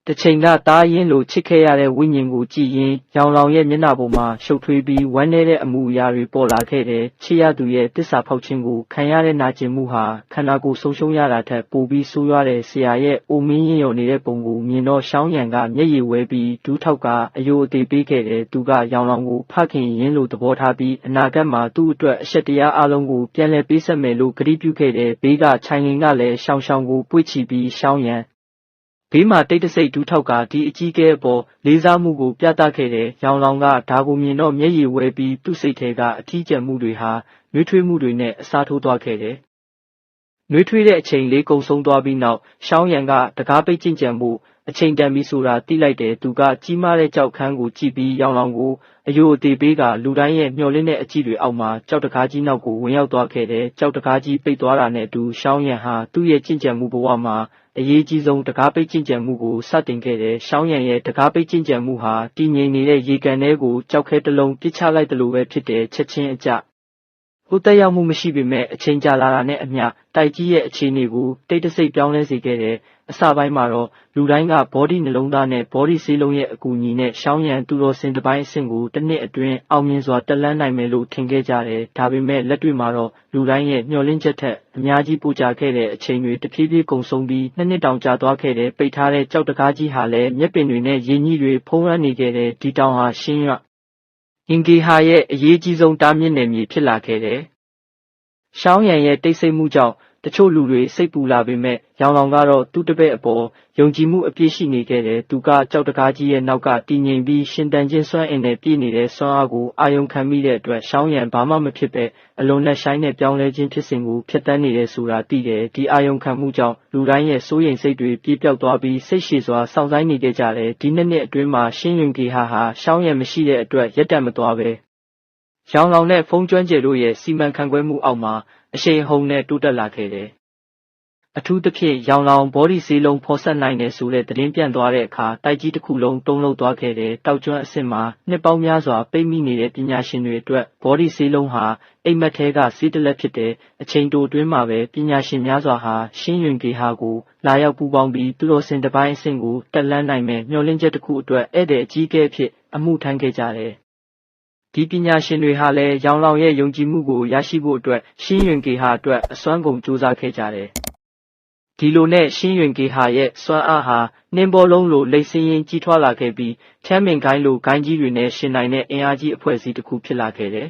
A: တချိန်ကသားရင်းလိုချစ်ခဲ့ရတဲ့ဝိညာဉ်ကိုကြည်ရင်ရောင်လောင်ရဲ့မျက်နှာပေါ်မှာရှုပ်ထွေးပြီးဝမ်းနည်းတဲ့အမှုအရာတွေပေါ်လာခဲ့တယ်ချစ်ရသူရဲ့တစ္ဆာဖောက်ခြင်းကိုခံရတဲ့နာကျင်မှုဟာခန္ဓာကိုယ်ဆုံးရှုံးရတာထက်ပိုပြီးဆိုးရွားတဲ့ဆရာရဲ့အိုမင်းရင်ရော်နေတဲ့ပုံကိုမြင်တော့ရှောင်းရံကမျက်ရည်ဝဲပြီးဒူးထောက်ကအယိုအသေးပေးခဲ့တယ်သူကရောင်လောင်ကိုဖခင်ရင်းလိုသဘောထားပြီးအနာဂတ်မှာသူ့အတွက်အဆက်တရားအလုံးကိုပြန်လည်ပေးဆက်မယ်လို့ကတိပြုခဲ့တယ်ဘေးကခြိုင်လင်ကလည်းရှောင်းကိုပွေ့ချပြီးရှောင်းရံဘေးမှာတိတ်တဆိတ်ဒူးထောက်ကဒီအကြီးကဲအပေါ်လေးစားမှုကိုပြသခဲ့တယ်။ရောင်လောင်ကဒါကိုမြင်တော့မျက်ရည်ဝဲပြီးသူ့စိတ်ထဲကအထီးကျန်မှုတွေဟာနှွေးထွေးမှုတွေနဲ့အစားထိုးသွားခဲ့တယ်။နှွေးထွေးတဲ့အချိန်လေးကုံဆုံးသွားပြီးနောက်ရှောင်းရံကတကားပိတ်ကျင့်ကြံမှုအချိန်တန်ပြီးဆိုတာသိလိုက်တယ်သူကကြီးမားတဲ့ကြောက်ခန်းကိုကြည့်ပြီးရောင်လောင်ကိုအယိုအသေးပေးကလူတိုင်းရဲ့မျှော်လင့်တဲ့အကြည့်တွေအောက်မှာကြောက်တကားကြီးနောက်ကိုဝင်ရောက်သွားခဲ့တယ်ကြောက်တကားကြီးပိတ်သွားတာနဲ့အတူရှောင်းရံဟာသူ့ရဲ့ကျင့်ကြံမှုဘဝမှာအရေးကြီးဆုံးတကားပိတ်ကျင့်ကြံမှုကိုစတင်ခဲ့တယ်ရှောင်းရံရဲ့တကားပိတ်ကျင့်ကြံမှုဟာတည်ငြိမ်နေတဲ့ရေကန်ထဲကိုကြောက်ခဲတစ်လုံးပစ်ချလိုက်တယ်လို့ပဲဖြစ်တယ်ချက်ချင်းအကျဟိုတက်ရောက်မှုမရှိပေမဲ့အချိန်ကြာလာတာနဲ့အမျှတိုက်ကြီးရဲ့အခြေအနေကိုတိတ်တဆိတ်ပြောင်းလဲစေခဲ့တယ်အစပိုင်းမှာတော့လူတိုင်းကဘောဒီနှလုံးသားနဲ့ဘောဒီဆေးလုံးရဲ့အကူအညီနဲ့ရှောင်းရံသူတော်စင်တစ်ပိုင်းအဆင့်ကိုတစ်နှစ်အတွင်းအောင်မြင်စွာတက်လှမ်းနိုင်မယ်လို့ထင်ခဲ့ကြတယ်ဒါပေမဲ့လက်တွေ့မှာတော့လူတိုင်းရဲ့မျှော်လင့်ချက်ထက်အများကြီးပိုကြာခဲ့တဲ့အချိန်တွေတဖြည်းဖြည်းကုန်ဆုံးပြီးနှစ်တောင်ကြာသွားခဲ့တဲ့ပိတ်ထားတဲ့ကြောက်တကားကြီးဟာလည်းမျက်ပင်တွေနဲ့ရေညှိတွေဖုံးရမ်းနေခဲ့တဲ့ဒီတောင်ဟာရှင်းရအင်ဂေဟာရဲ့အရေးကြီးဆုံးတားမြစ်နယ်မြေဖြစ်လာခဲ့တယ်ရှောင်းရံရဲ့တိတ်ဆိတ်မှုကြောင့်တချို့လူတွေစိတ်ပူလာပေမဲ့ရောင်လောင်ကတော့သူ့တပည့်အပေါ်ယုံကြည်မှုအပြည့်ရှိနေခဲ့တယ်သူကကြောက်တကားကြီးရဲ့နောက်ကတည်ငြိမ်ပြီးရှင်တန်ခြင်းစွမ်းအင်နဲ့ပြည့်နေတဲ့စွမ်းအားကိုအာယုံခံမိတဲ့အတွက်ရှောင်းရံဘာမှမဖြစ်ပဲအလွန်နဲ့ဆိုင်နဲ့ပြောင်းလဲခြင်းဖြစ်စဉ်ကိုဖျက်ဆီးနေတယ်ဆိုတာသိတယ်ဒီအာယုံခံမှုကြောင့်လူတိုင်းရဲ့စိုးရိမ်စိတ်တွေပြေပြောက်သွားပြီးစိတ်ရှည်စွာစောင့်ဆိုင်နေကြတယ်ဒီနှစ်အတွင်းမှာရှင်းယွန်ဂေဟာရှောင်းရံမရှိတဲ့အတွက်ရက်တံမသွားပဲရောင်လောင်နဲ့ဖုံးကျွမ်းကျယ်တို့ရဲ့စီမံခန့်ခွဲမှုအောက်မှာအရှိန်အဟုန်နဲ့တိုးတက်လာခဲ့တယ်။အထူးသဖြင့်ရောင်လောင်ဘောဒီဆေးလုံးဖော်ဆက်နိုင်တယ်ဆိုတဲ့သတင်းပြန့်သွားတဲ့အခါတိုက်ကြီးတစ်ခုလုံးတုံးလုံးသွားခဲ့တယ်။တောက်ကျွမ်းအဆင့်မှာနှစ်ပေါင်းများစွာပိတ်မိနေတဲ့ပညာရှင်တွေအတွက်ဘောဒီဆေးလုံးဟာအိမ်မက်ထဲကဆေးတစ်လက်ဖြစ်တဲ့အချိန်တိုအတွင်းမှာပဲပညာရှင်များစွာဟာရှင်းယွန်ဂေဟာကိုလာရောက်ပူးပေါင်းပြီးသူတော်စင်တစ်ပိုင်းအဆင့်ကိုတက်လှမ်းနိုင်မယ်မျှော်လင့်ချက်တစ်ခုအတွက်ဧည့်သည်အကြီးအကဲဖြစ်အမှုထမ်းခဲ့ကြတယ်ဒီပညာရှင်တွေဟာလည်းရောင်လောင်ရဲ့ယုံကြည်မှုကိုရရှိဖို့အတွက်ရှင်းယွန်ဂေဟာအတွက်အစွမ်းကုန်ကြိုးစားခဲ့ကြတယ်။ဒီလိုနဲ့ရှင်းယွန်ဂေဟာရဲ့စွမ်းအားဟာနှင်းဘောလုံးလိုလိမ့်စင်းရင်ကြီးထွားလာခဲ့ပြီးချမ်းမင်ကိုင်းလိုဂိုင်းကြီးတွေနဲ့ရှင်နိုင်တဲ့အင်အားကြီးအဖွဲ့အစည်းတစ်ခုဖြစ်လာခဲ့တယ်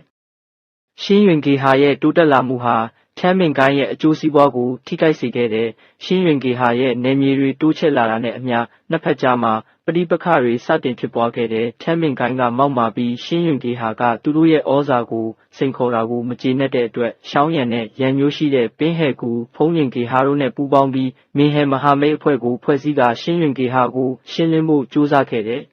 A: ။ရှင်းယွန်ဂေဟာရဲ့တိုးတက်လာမှုဟာချမ်းမင်ကိုင်းရဲ့အကျိုးစီးပွားကိုထိခိုက်စေခဲ့တယ်။ရှင်းယွန်ဂေဟာရဲ့နယ်မြေတွေတိုးချဲ့လာတာနဲ့အမျှနှစ်ဖက်ကြားမှာပဋိပက္ခတွေစတင်ဖြစ်ပွားခဲ့တဲ့ချမ်းမင်ကိုင်းကမောက်မာပြီးရှင်းယွန်ဂေဟာကသူတို့ရဲ့ဩဇာကိုစိန်ခေါ်တာကိုမကျေနပ်တဲ့အတွက်ရှောင်းရံနဲ့ရန်မျိုးရှိတဲ့ပင်းဟဲကူဖုံးရင်ဂေဟာတို့နဲ့ပူးပေါင်းပြီးမင်းဟဲမဟာမိတ်အဖွဲ့ကိုဖွဲ့စည်းတာရှင်းယွန်ဂေဟာကိုရှင်းလင်းဖို့ကြိုးစားခဲ့တယ်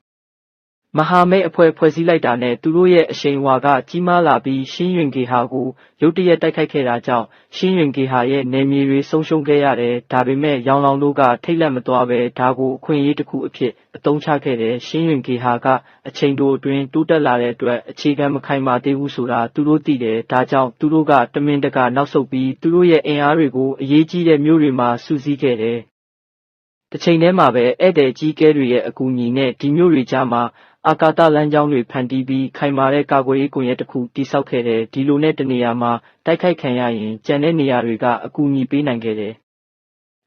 A: မဟာမိတ်အဖွဲ့ဖွဲ့စည်းလိုက်တာနဲ့သူတို့ရဲ့အရှိန်အဝါကကြီးမားလာပြီးရှင်းယွန်ဂေဟာကိုရုတ်တရက်တိုက်ခိုက်ခဲ့တာကြောင့်ရှင်းယွန်ဂေဟာရဲ့နယ်မြေတွေဆုံးရှုံးခဲ့ရတယ်ဒါပေမဲ့ရောင်လောင်တို့ကထိတ်လန့်မသွားပဲဒါကိုအခွင့်အရေးတစ်ခုအဖြစ်အသုံးချခဲ့တယ်ရှင်းယွန်ဂေဟာကအချိန်တိုအတွင်းတိုးတက်လာတဲ့အတွက်အခြေခံမခိုင်မာသေးဘူးဆိုတာသူတို့သိတယ်ဒါကြောင့်သူတို့ကတမင်တကာနောက်ဆုတ်ပြီးသူတို့ရဲ့အင်အားတွေကိုအရေးကြီးတဲ့မြို့တွေမှာစုစည်းခဲ့တယ်တစ်ချိန်တည်းမှာပဲဧည့်သည်ကြီးကဲတွေရဲ့အကူအညီနဲ့ဒီမြို့တွေကြားမှာအာကာသလမ်းကြောင်းတွေဖန်တီးပြီးခိုင်မာတဲ့ကာကွယ်ရေးကွန်ရက်တစ်ခုတည်ဆောက်ခဲ့တယ်ဒီလိုနဲ့တနေရာမှာတိုက်ခိုက်ခံရရင်ကျန်တဲ့နေရာတွေကအကူအညီပေးနိုင်ခဲ့တယ်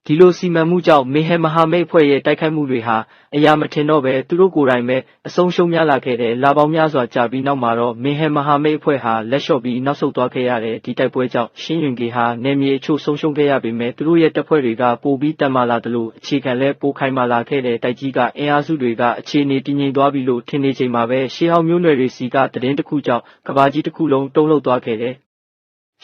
A: ဒီလိုစီမံမှုကြောင့်မင်းဟဲမဟာမိတ်အဖွဲ့ရဲ့တိုက်ခိုက်မှုတွေဟာအရာမထင်တော့ပဲသူတို့ကိုယ်တိုင်ပဲအဆုံးရှုံးများလာခဲ့တယ်လာပေါင်းများစွာကြာပြီးနောက်မှာတော့မင်းဟဲမဟာမိတ်အဖွဲ့ဟာလက်လျှော့ပြီးနောက်ဆုတ်သွားခဲ့ရတယ်ဒီတိုက်ပွဲကြောင့်ရှင်းယွန်ဂေဟာနယ်မြေအချို့ဆုံးရှုံးခဲ့ရပေမဲ့သူတို့ရဲ့တပ်ဖွဲ့တွေကပိုပြီးတန်မာလာသလိုအခြေခံလဲပိုခိုင်မာလာခဲ့တဲ့တိုက်ကြီးကအင်အားစုတွေကအခြေအနေတည်ငြိမ်သွားပြီလို့ထင်နေချိန်မှာပဲရှေးဟောင်းမျိုးနွယ်တွေစီကသတင်းတစ်ခုကြောင့်ကဘာကြီးတစ်ခုလုံးတုံ့လှုပ်သွားခဲ့တယ်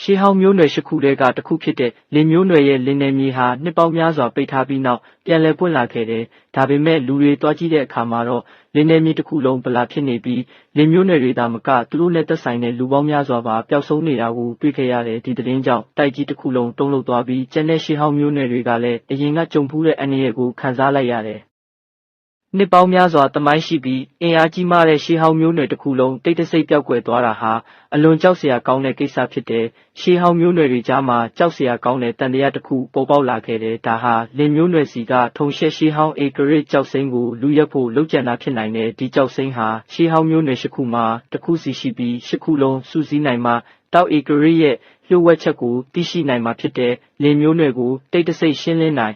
A: ရှေးဟောင်းမျိုးနွယ်၈ခုတည်းကတစ်ခုဖြစ်တဲ့လင်မျိုးနွယ်ရဲ့လင်နယ်မြေဟာနှစ်ပေါင်းများစွာပိတ်ထားပြီးနောက်ပြန်လည်ပွင့်လာခဲ့တယ်။ဒါပေမဲ့လူတွေတွားကြည့်တဲ့အခါမှာတော့လင်နယ်မြေတစ်ခုလုံးဗလာဖြစ်နေပြီးလင်မျိုးနွယ်တွေသာမကသူတို့နဲ့သက်ဆိုင်တဲ့လူပေါင်းများစွာပါပျောက်ဆုံးနေတာကိုတွေ့ခဲ့ရတယ်ဒီသတင်းကြောင့်တိုက်ကြီးတစ်ခုလုံးတုံ့လှုပ်သွားပြီးကျန်တဲ့ရှေးဟောင်းမျိုးနွယ်တွေကလည်းအရင်ကကြုံဖူးတဲ့အန္တရာယ်ကိုခံစားလိုက်ရတယ် နှစ်ပေါင်းများစွာသမိုင်းရှိပြီးအင်အားကြီးမားတဲ့ရှေးဟောင်းမျိုးနွယ်တစ်ခုလုံးတိတ်တဆိတ်ပျောက်ကွယ်သွားတာဟာအလွန်ကြောက်စရာကောင်းတဲ့ကိစ္စဖြစ်တယ်။ရှေးဟောင်းမျိုးနွယ်တွေကြားမှာကြောက်စရာကောင်းတဲ့တန်တရားတစ်ခုပေါ်ပေါက်လာခဲ့တယ်။ဒါဟာလင်မျိုးနွယ်စီကထုံရှက်ရှေးဟောင်းဧကရစ်ကြောက်စိမ်းကိုလူရက်ဖို့လှုပ်ကြံတာဖြစ်နိုင်တယ်။ဒီကြောက်စိမ်းဟာရှေးဟောင်းမျိုးနွယ်၈ခုမှာတစ်ခုစီရှိပြီး၈ခုလုံးစုစည်းနိုင်မှတောက်ဧကရစ်ရဲ့လျှို့ဝှက်ချက်ကိုသိရှိနိုင်မှာဖြစ်တဲ့လင်မျိုးနွယ်ကိုတိတ်တဆိတ်ရှင်းလင်းနိုင်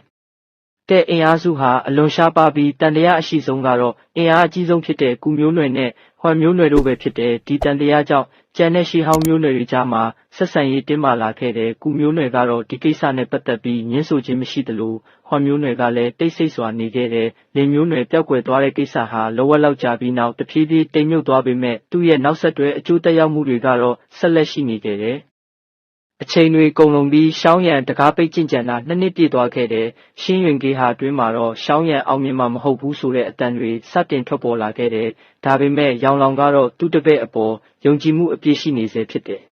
A: တဲ့အင်အားစုဟာအလွန်ရှားပါးပြီးတန်တရားအရှိဆုံးကတော့အင်အားအကြီးဆုံးဖြစ်တဲ့ကူမျိုးနွယ်နဲ့ဟွမ်မျိုးနွယ်တို့ပဲဖြစ်တယ်။ဒီတန်တရားကြောင့်ကျန်တဲ့ရှေးဟောင်းမျိုးနွယ်တွေကြားမှာဆက်ဆံရေးတင်းမာလာခဲ့တဲ့ကူမျိုးနွယ်ကတော့ဒီကိစ္စနဲ့ပတ်သက်ပြီးငြင်းဆိုခြင်းမရှိသလိုဟွမ်မျိုးနွယ်ကလည်းတိတ်ဆိတ်စွာနေခဲ့တဲ့လင်မျိုးနွယ်ပျောက်ကွယ်သွားတဲ့ကိစ္စဟာလောဝက်လောက်ကြာပြီးနောက်တဖြည်းဖြည်းတိမ်မြုပ်သွားပေမဲ့သူ့ရဲ့နောက်ဆက်တွဲအကျိုးသက်ရောက်မှုတွေကတော့ဆက်လက်ရှိနေခဲ့တယ်။အချိန်တွေကုန်လွန်ပြီးရှောင်းရံတကားပိတ်ကျင့်ကြံတာ2နှစ်ပြည့်သွားခဲ့တယ်။ရှင်းရင်ကေဟာအတွင်းမှာတော့ရှောင်းရံအောင်မြင်မှာမဟုတ်ဘူးဆိုတဲ့အတန်တွေစတင်ထွက်ပေါ်လာခဲ့တယ်။ဒါပေမဲ့ရောင်လောင်ကတော့သူ့တပည့်အပေါ်ယုံကြည်မှုအပြည့်ရှိနေစေဖြစ်တယ်။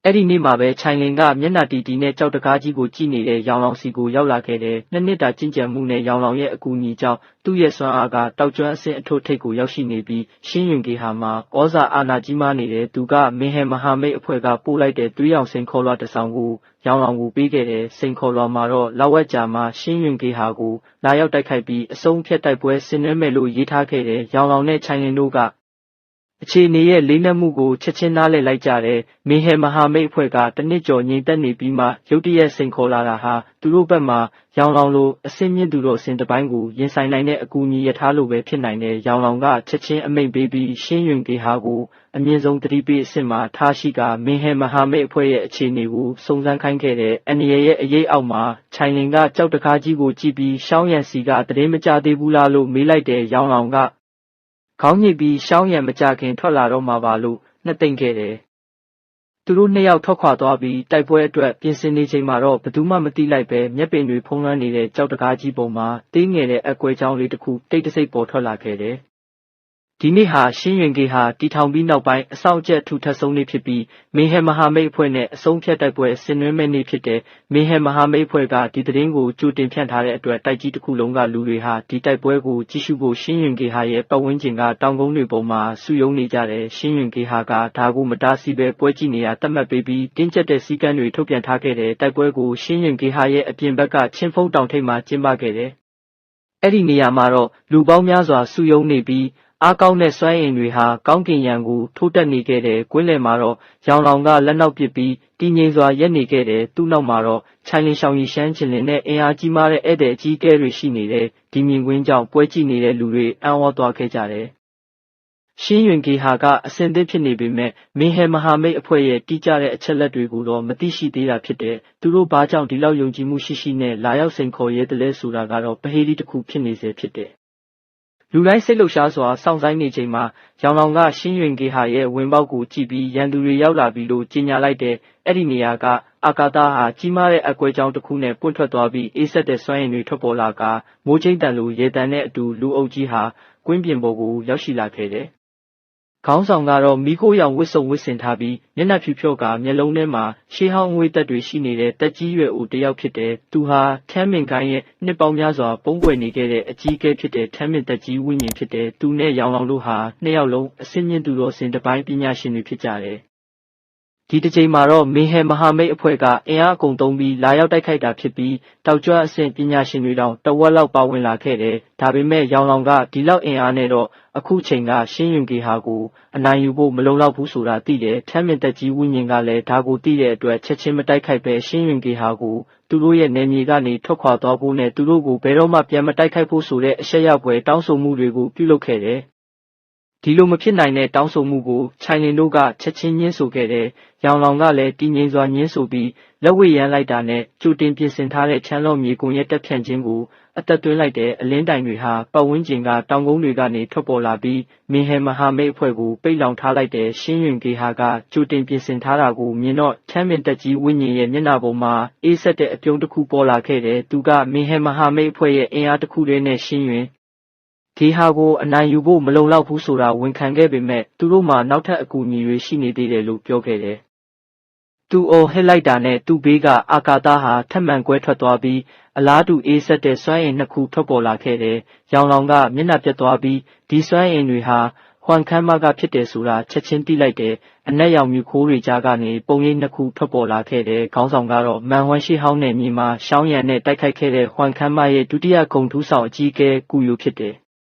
A: အဲ့ဒီနေ့မှာပဲချိုင်လင်ကမျက်နှာတီတီနဲ့ကြောက်တကားကြီးကိုကြည့်နေတဲ့ရောင်လောင်စီကိုရောက်လာခဲ့တယ်။2နှစ်တာကျင့်ကြံမှုနဲ့ရောင်လောင်ရဲ့အကူအညီကြောင့်သူ့ရဲ့စွမ်းအားကတောက်ကျွမ်းအဆင့်အထွတ်ထိပ်ကိုရောက်ရှိနေပြီးရှင်းရင်ကေဟာမှာဩဇာအာဏာကြီးမားနေတဲ့သူကမင်းဟဲမဟာမိတ်အဖွဲ့ကပို့လိုက်တဲ့သွေးရောင်စိန်ခေါ်လွှာတစ်ဆောင်ကိုရောင်လောင်ကိုပေးခဲ့တယ်။စိန်ခေါ်လွှာမှာတော့လောက်ဝက်ကြာမှာရှင်းရင်ကေဟာကိုလာရောက်တိုက်ခိုက်ပြီးအဆုံးဖြတ်တိုက်ပွဲဆင်နွှဲမယ်လို့ရေးထားခဲ့တယ်။ရောင်လောင်နဲ့ချိုင်လင်တို့ကအခြေအနေရဲ့လေးနက်မှုကိုချက်ချင်းနားလည်လိုက်ကြတယ်။မင်းဟဲမဟာမိတ်အဖွဲ့ကတနစ်ကျော်ငြိမ်သက်နေပြီးမှရုတ်တရက်စိန်ခေါ်လာတာဟာသူတို့ဘက်မှာရောင်လောင်လိုအစင်းမြင့်သူတို့အစဉ်တစ်ပိုင်းကိုရင်ဆိုင်နိုင်တဲ့အကူအညီရထားလိုပဲဖြစ်နိုင်တယ်။ရောင်လောင်ကချက်ချင်းအမိန့်ပေးပြီးရှင်းရင်ကေဟာကိုအမြင့်ဆုံးသတိပေးအဆင့်မှာထားရှိကမင်းဟဲမဟာမိတ်အဖွဲ့ရဲ့အခြေအနေကိုစုံစမ်းခိုင်းခဲ့တဲ့အန်ရီရဲ့အရေးအောက်မှာချိုင်လင်ကကြောက်တကားကြီးကိုကြည့်ပြီးရှောင်းရံစီကတရင်မကြသေးဘူးလားလို့မေးလိုက်တဲ့ရောင်လောင်ကခေါင်းညစ်ပြီးရှောင်းရံမကြခင်ထွက်လာတော့မှာပါလို့နှစ်သိမ့်ခဲ့တယ်။သူတို့နှစ်ယောက်ထွက်ခွာသွားပြီးတိုက်ပွဲအတွက်ပြင်ဆင်နေချိန်မှာတော့ဘယ်သူမှမသိလိုက်ပဲမျက်ပင်တွေဖုံးလွှမ်းနေတဲ့ကြောက်တကားကြီးပုံမှာသေးငယ်တဲ့အကွဲချောင်းလေးတစ်ခုတိတ်တဆိတ်ပေါ်ထွက်လာခဲ့တယ်။ဒီနေ့ဟာရှင်းရင်ကေဟာတီထောင်ပြီးနောက်ပိုင်းအဆောင်အကျက်ထူထပ်ဆုံးနေ့ဖြစ်ပြီးမင်းဟဲမဟာမိတ်အဖွဲ့နဲ့အဆုံးဖြတ်တိုက်ပွဲဆင်နွှဲမဲ့နေ့ဖြစ်တဲ့မင်းဟဲမဟာမိတ်အဖွဲ့ကဒီသတင်းကိုကြိုတင်ဖြန့်ထားတဲ့အတွက်တိုက်ကြီးတစ်ခုလုံးကလူတွေဟာဒီတိုက်ပွဲကိုကြည့်ရှုဖို့ရှင်းရင်ကေဟာရဲ့ပတ်ဝန်းကျင်ကတောင်ကုန်းတွေပေါ်မှာစုယုံနေကြတယ်။ရှင်းရင်ကေဟာကဒါကိုမတားဆီးပဲပွဲကြည့်နေရတတ်မှတ်ပေးပြီးတင်းကျပ်တဲ့စည်းကမ်းတွေထုတ်ပြန်ထားခဲ့တဲ့တိုက်ပွဲကိုရှင်းရင်ကေဟာရဲ့အပြင်ဘက်ကချင်းဖုံးတောင်ထိပ်မှာကျင်းပခဲ့တယ်။အဲ့ဒီနေရာမှာတော့လူပေါင်းများစွာစုယုံနေပြီးအားကောင်းတဲ့စွမ်းအင်တွေဟာကောင်းကင်ယံကိုထိုးတက်နေခဲ့တဲ့ကွင်းလယ်မှာတော့ရောင်လောင်ကလက်နောက်ပစ်ပြီးတည်ငြိမ်စွာရက်နေခဲ့တဲ့သူ့နောက်မှာတော့ချိုင်လင်ရှောင်ရီရှမ်းချင်လင်နဲ့အင်အားကြီးမားတဲ့ဧည့်သည်အကြီးအကဲတွေရှိနေတဲ့ဒီမြင်ကွင်းကြောင့်ပွဲကြည့်နေတဲ့လူတွေအံ့ဩသွားခဲ့ကြတယ်။ရှင်းရင်ကေဟာကအဆင်သင့်ဖြစ်နေပေမဲ့မင်းဟဲမဟာမိတ်အဖွဲ့ရဲ့တိကျတဲ့အချက်လက်တွေကိုတော့မသိရှိသေးတာဖြစ်တဲ့သူတို့ဘာကြောင့်ဒီလောက်ယုံကြည်မှုရှိရှိနဲ့လာရောက်စိန်ခေါ်ရဲတယ်လဲဆိုတာကတော့ပဟေးဒီတစ်ခုဖြစ်နေစေဖြစ်တယ်။လူတိုင်းစိတ်လှုပ်ရှားစွာစောင့်ဆိုင်နေချိန်မှာရောင်လောင်ကရှင်းရင်ကေဟာရဲ့ဝင်ပေါက်ကိုကြည့်ပြီးရန်သူတွေရောက်လာပြီလို့ကြေညာလိုက်တဲ့အဲ့ဒီနေရာကအာကာသဟာကြီးမားတဲ့အကွဲကြောင်းတစ်ခုနဲ့ပွင့်ထွက်သွားပြီးအေးဆက်တဲ့စွမ်းရည်တွေထွက်ပေါ်လာကမိုးချင်းတန်လိုရေတန်နဲ့အတူလူအုပ်ကြီးဟာကွင်းပြင်ပေါ်ကိုရောက်ရှိလာခဲ့တယ်။ခေါင်းဆောင်ကတော့မီးခိုးရောင်ဝစ်စုံဝစ်ဆင်ထားပြီးမျက်နှာဖြူဖြော့ကမျက်လုံးထဲမှာရှေးဟောင်းငွေတက်တွေရှိနေတဲ့တက်ကြီးရွယ်အိုတစ်ယောက်ဖြစ်တယ်။သူဟာထမ်းမင်ကိုင်းရဲ့နှစ်ပေါင်းများစွာပုံကွယ်နေခဲ့တဲ့အကြီးအကဲဖြစ်တဲ့ထမ်းမင်တက်ကြီးဝိညာဉ်ဖြစ်တယ်။သူနဲ့ရောင်လောင်တို့ဟာနှစ်ယောက်လုံးအစင်းမြင့်သူတော်စင်တစ်ပိုင်းပညာရှင်တွေဖြစ်ကြတယ်။ဒီတစ်ချိန်မှာတော့မင်းဟဲမဟာမိတ်အဖွဲ့ကအင်အားအကုန်သုံးပြီးလာရောက်တိုက်ခိုက်တာဖြစ်ပြီးတောက်ကျွမ်းအဆင့်ပညာရှင်တွေတောင်တဝက်လောက်ပါဝင်လာခဲ့တယ်။ဒါပေမဲ့ရောင်လောင်ကဒီလောက်အင်အားနဲ့တော့အခုချိန်ကရှင်းရင်ကေဟာကိုအနိုင်ယူဖို့မလုံလောက်ဘူးဆိုတာသိတယ်။ထမ်းမင်တက်ကြီးဝိညာဉ်ကလည်းဒါကိုသိတဲ့အတွက်ချက်ချင်းမတိုက်ခိုက်ပဲရှင်းရင်ကေဟာကိုသူတို့ရဲ့နယ်မြေကနေထွက်ခွာသွားဖို့နဲ့သူတို့ကိုဘယ်တော့မှပြန်မတိုက်ခိုက်ဖို့ဆိုတဲ့အရှက်ရောက်ပွဲတောင်းဆိုမှုတွေကိုပြုလုပ်ခဲ့တယ်။ဒီလိုမဖြစ်နိုင်တဲ့တောင်းဆိုမှုကိုချိုင်လင်တို့ကချက်ချင်းညှင်းဆိုခဲ့တယ်။ရောင်လောင်ကလည်းတည်ငြိမ်စွာညှင်းဆိုပြီးလက်ဝဲရမ်းလိုက်တာနဲ့ကြိုတင်ပြင်ဆင်ထားတဲ့ချမ်းလော့မြေကွန်ရဲ့တက်ဖြန့်ခြင်းကိုအသက်သွင်းလိုက်တဲ့အလင်းတိုင်တွေဟာပတ်ဝန်းကျင်ကတောင်ကုန်းတွေကနေထွက်ပေါ်လာပြီးမင်းဟဲမဟာမိတ်အဖွဲ့ကိုပိတ်လောင်ထားလိုက်တဲ့ရှင်းရင်ကေဟာကကြိုတင်ပြင်ဆင်ထားတာကိုမြင်တော့ချမ်းမင်တက်ကြီးဝိညာဉ်ရဲ့မျက်နှာပေါ်မှာအေးဆက်တဲ့အပြုံးတစ်ခုပေါ်လာခဲ့တယ်။သူကမင်းဟဲမဟာမိတ်အဖွဲ့ရဲ့အင်အားတစ်ခုတည်းနဲ့ရှင်းရင်ကေဟာကိုအနိုင်ယူဖို့မလုံလောက်ဘူးဆိုတာဝန်ခံခဲ့ပေမဲ့သူတို့မှာနောက်ထပ်အကူအညီတွေရှိနေသေးတယ်လို့ပြောခဲ့တယ် သူအော်ဟစ်လိုက်တာနဲ့သူ့ဘေးကအာကာသဟာထပ်မံကွဲထွက်သွားပြီးအလားတူအေးဆက်တဲ့စွမ်းအင်နှစ်ခုထွက်ပေါ်လာခဲ့တယ်။ရောင်လောင်ကမျက်နှာပြတ်သွားပြီးဒီစွမ်းအင်တွေဟာဟွမ်ခမ်းမကဖြစ်တယ်ဆိုတာချက်ချင်းသိလိုက်တယ်။အနက်ရောင်မြူခိုးတွေကြားကနေပုံရိပ်နှစ်ခုထွက်ပေါ်လာခဲ့တယ်။ခေါင်းဆောင်ကတော့မန်ဟွမ်ရှိဟောင်းနယ်မြေမှာရှောင်းရံနဲ့တိုက်ခိုက်ခဲ့တဲ့ဟွမ်ခမ်းမရဲ့ဒုတိယဂုဏ်ထူးဆောင်အကြီးအကဲကူယိုဖြစ်တယ်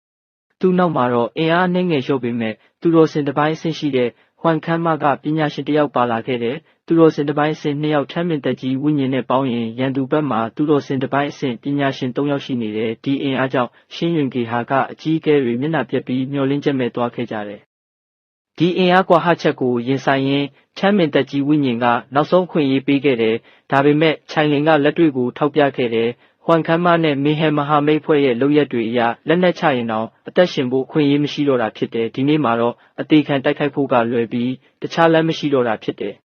A: ။သူ့နောက်မှာတော့အင်အားနှိမ့်ငယ်လျှော့ပေမဲ့သူတော်စင်တစ်ပိုင်းအဆင့်ရှိတဲ့ဟွမ်ခမ်းမကပညာရှင်တစ်ယောက်ပါလာခဲ့တယ်။သူတော်စင်တစ်ပိုင်းအဆင့်2ယောက်ထမ်းမြင့်သက်ကြီးဝိညာဉ်နဲ့ပေါင်းရင်ရန်သူဘက်မှာသူတော်စင်တစ်ပိုင်းအဆင့်ပညာရှင်3ယောက်ရှိနေတယ်။ဒီအင်အားကြောင့်ရှင်းယွန်ဂေဟာကအကြီးအကဲတွေမျက်နှာပြက်ပြီးမျောလင်းချက်မဲ့သွားခဲ့ကြတယ်။ဒီအင်အားကွာဟချက်ကိုရင်ဆိုင်ရင်းထမ်းမြင့်သက်ကြီးဝိညာဉ်ကနောက်ဆုံးခွင့်ရေးပေးခဲ့တယ်။ဒါပေမဲ့ခြိုင်လင်ကလက်တွေ့ကိုထောက်ပြခဲ့တယ်။ဟွမ်ခမ်းမနဲ့မေဟယ်မဟာမိတ်ဖွဲ့ရဲ့လုပ်ရက်တွေအရလက်နက်ချရင်တောင်အသက်ရှင်ဖို့ခွင့်ရေးမရှိတော့တာဖြစ်တယ်။ဒီနေ့မှာတော့အသေးခံတိုက်ခိုက်ဖို့ကလွယ်ပြီးတခြားလမ်းမရှိတော့တာဖြစ်တယ်။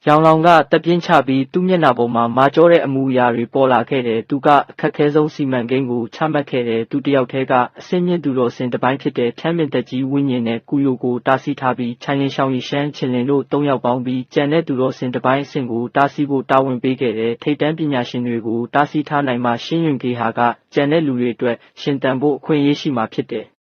A: ရောင်လောင်ကတက်ပြင်းချပြီးသူ့မျက်နှာပေါ်မှာမာကျောတဲ့အမူအရာတွေပေါ်လာခဲ့တယ်။သူကအခက်ခဲဆုံးစီမံကိန်းကိုချမှတ်ခဲ့တယ်။သူတယောက်တည်းကအစင်းမြင့်သူတော်စင်တစ်ပိုင်းဖြစ်တဲ့ထမ်းမြင့်သက်ကြီးဝိညာဉ်နဲ့ကူယိုကိုတားဆီးထားပြီးခြိုင်လင်ရှောင်းရီရှမ်းချင်လင်တို့3ယောက်ပေါင်းပြီးကြံတဲ့သူတော်စင်တစ်ပိုင်းအဆင့်ကိုတားဆီးဖို့တာဝန်ပေးခဲ့တယ်။ထိပ်တန်းပညာရှင်တွေကိုတားဆီးထားနိုင်မှရှင်းယွန်ဂေဟာကကြံတဲ့လူတွေအတွက်ရှင်သန်ဖို့အခွင့်အရေးရှိမှာဖြစ်တယ်။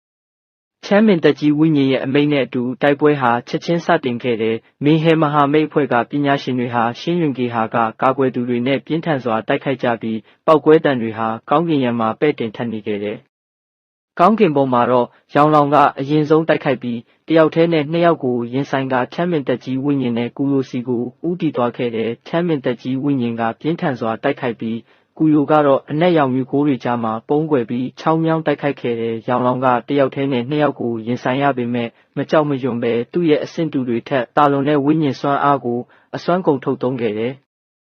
A: ချမ်းမင်သက်ကြီးဝိညာဉ်ရဲ့အမိန့်နဲ့အတူတိုက်ပွဲဟာချက်ချင်းစတင်ခဲ့တယ်။မေဟယ်မဟာမိတ်အဖွဲ့ကပညာရှင်တွေဟာရှင်းယွန်ဂေဟာကကာကွယ်သူတွေနဲ့ပြင်းထန်စွာတိုက်ခိုက်ကြပြီးပောက်ကွဲတံတွေဟာကောင်းကင်ယံမှာပဲ့တင်ထပ်နေခဲ့တယ်။ကောင်းကင်ဘုံမှာတော့ရောင်လောင်ကအရင်ဆုံးတိုက်ခိုက်ပြီးတယောက်တည်းနဲ့2ယောက်ကိုရင်ဆိုင်ကချမ်းမင်သက်ကြီးဝိညာဉ်နဲ့ကူယိုစီကိုဦးတည်သွားခဲ့တယ်။ချမ်းမင်သက်ကြီးဝိညာဉ်ကပြင်းထန်စွာတိုက်ခိုက်ပြီးကူယိုကတော့အနက်ရောင်မြူခိုးတွေကြားမှာပုံကွယ်ပြီးချောင်းမြောင်းတိုက်ခိုက်ခဲ့တယ်။ရောင်လောင်ကတယောက်တည်းနဲ့2ယောက်ကိုရင်ဆိုင်ရပေမဲ့မကြောက်မရွံ့ပဲသူ့ရဲ့အဆင့်တူတွေထက်တာလွန်တဲ့ဝိညာဉ်စွမ်းအားကိုအစွမ်းကုန်ထုတ်သုံးခဲ့တယ်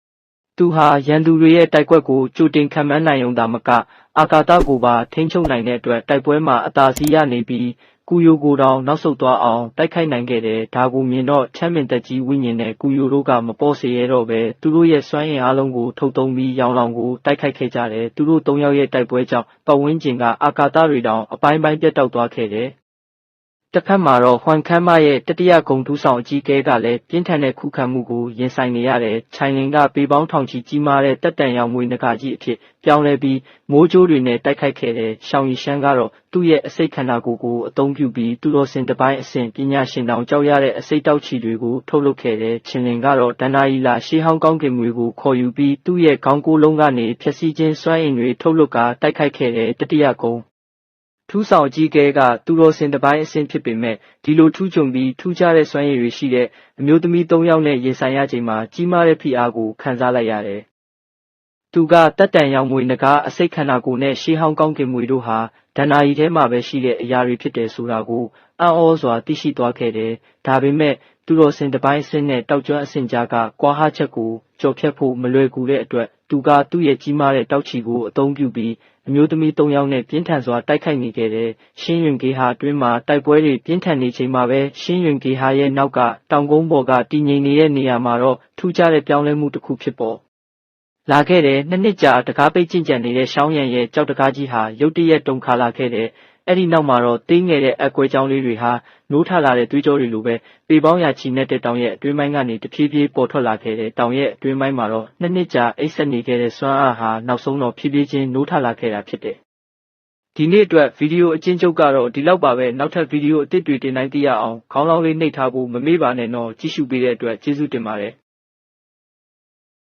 A: ။သူဟာရန်သူတွေရဲ့တိုက်ကွက်ကိုကြိုတင်ခံမှန်းနိုင်ုံသာမကအာကာသကိုပါထိန်းချုပ်နိုင်တဲ့အတွက်တိုက်ပွဲမှာအသာစီးရနေပြီးကူယိုကိုတောင်နောက်ဆုတ်သွားအောင်တိုက်ခိုက်နိုင်ခဲ့တယ်။ဒါကိုမြင်တော့ချမ်းမင်သက်ကြီးဝိညာဉ်နဲ့ကူယိုတို့ကမပေါ်စေရတော့ပဲသူတို့ရဲ့စွမ်းအင်အားလုံးကိုထုတ်သုံးပြီးရောင်လောင်ကိုတိုက်ခိုက်ခဲ့ကြတယ်။သူတို့3ယောက်ရဲ့တိုက်ပွဲကြောင့်ပတ်ဝန်းကျင်ကအာကာသတွေတောင်အပိုင်းပိုင်းပြတ်တောက်သွားခဲ့တယ်။တစ်ဖက်မှာတော့ဟွမ်ခမ်းမရဲ့တတိယဂုဏ်ထူးဆောင်အကြီးအကဲကလည်းပြင်းထန်တဲ့ခုခံမှုကိုရင်ဆိုင်နေရတယ်။ခြိုင်လင်ကပေပေါင်းထောင်ချီကြီးမားတဲ့တက်တန်ရောင်မွေနဂါကြီးအဖြစ်ပြောင်းလဲပြီးမိုးကြိုးတွေနဲ့တိုက်ခိုက်ခဲ့တယ်။ရှောင်းရီရှမ်းကတော့သူ့ရဲ့အစိတ်ခန္ဓာကိုယ်ကိုအသုံးပြုပြီးသူတော်စင်တစ်ပိုင်းအဆင့်ပညာရှင်တောင်ကြောက်ရတဲ့အစိတ်တောက်ချီတွေကိုထုတ်လုပ်ခဲ့တယ်။ချင်းလင်ကတော့ဒန္နာရီလာရှေးဟောင်းကောင်းကင်မွေကိုခေါ်ယူပြီးသူ့ရဲ့ခေါင်းကိုယ်လုံးကနေဖြည့်ဆည်းခြင်းစွမ်းအင်တွေထုတ်လုပ်ကာတိုက်ခိုက်ခဲ့တဲ့တတိယဂုဏ်ထူးဆောင်အကြီးအကဲကသူတော်စင်တစ်ပိုင်းအဆင့်ဖြစ်ပေမဲ့ဒီလိုထူးချွန်ပြီးထူးခြားတဲ့စွမ်းရည်တွေရှိတဲ့အမျိုးသမီး3ယောက်နဲ့ရင်ဆိုင်ရချိန်မှာကြီးမားတဲ့ဖိအားကိုခံစားလိုက်ရတယ်။သူကတက်တန်ရောင်မွေနဂါအစိတ်ခန္ဓာကိုယ်နဲ့ရှေးဟောင်းကောင်းကင်မွေတို့ဟာဒဏ္ဍာရီထဲမှာပဲရှိတဲ့အရာတွေဖြစ်တယ်ဆိုတာကိုအံ့ဩစွာသိရှိသွားခဲ့တယ်။ဒါပေမဲ့သူတော်စင်တစ်ပိုင်းအဆင့်နဲ့တောက်ကျွမ်းအဆင့်ကြားကကွာဟချက်ကိုကျော်ဖြတ်ဖို့မလွယ်ကူတဲ့အတွက်သူကသူ့ရဲ့ကြီးမားတဲ့တောက်ချီကိုအသုံးပြုပြီးအမျိုးသမီး3ယောက်နဲ့ပြင်းထန်စွာတိုက်ခိုက်နေခဲ့တယ်။ရှင်းယွန်ဂေဟာအတွင်းမှာတိုက်ပွဲတွေပြင်းထန်နေချိန်မှာပဲရှင်းယွန်ဂေဟာရဲ့နောက်ကတောင်ကုန်းပေါ်ကတည်ငြိမ်နေတဲ့နေရာမှာတော့ထူးခြားတဲ့ပြောင်းလဲမှုတစ်ခုဖြစ်ပေါ်လာခဲ့တယ်။2နှစ်ကြာတကားပိတ်ကျင့်ကြံနေတဲ့ရှောင်းရံရဲ့ကြောက်တကားကြီးဟာရုတ်တရက်တုန်ခါလာခဲ့တယ်။အဲ့ဒီနောက်မှာတော့သေးငယ်တဲ့အကွဲကြောင်းလေးတွေဟာနိုးထလာတဲ့သွေးကြောတွေလိုပဲပေပေါင်းရာချီနဲ့တဲ့တောင်ရဲ့အတွင်းပိုင်းကနေတဖြည်းဖြည်းပေါ်ထွက်လာခဲ့တဲ့တောင်ရဲ့အတွင်းပိုင်းမှာတော့2နှစ်ကြာအိပ်စက်နေခဲ့တဲ့စွမ်းအားဟာနောက်ဆုံးတော့ဖြည်းဖြည်းချင်းနိုးထလာခဲ့တာဖြစ်တယ်။ဒီနေ့အတွက်ဗီဒီယိုအချင်းချုပ်ကတော့ဒီလောက်ပါပဲ။နောက်ထပ်ဗီဒီယိုအသစ်တွေတင်တိုင်းသိရအောင်ခေါင်းလောင်းလေးနှိပ်ထားဖို့မမေ့ပါနဲ့တော့ကြည့်ရှုပေးတဲ့အတွက်ကျေးဇူးတင်ပါတယ်။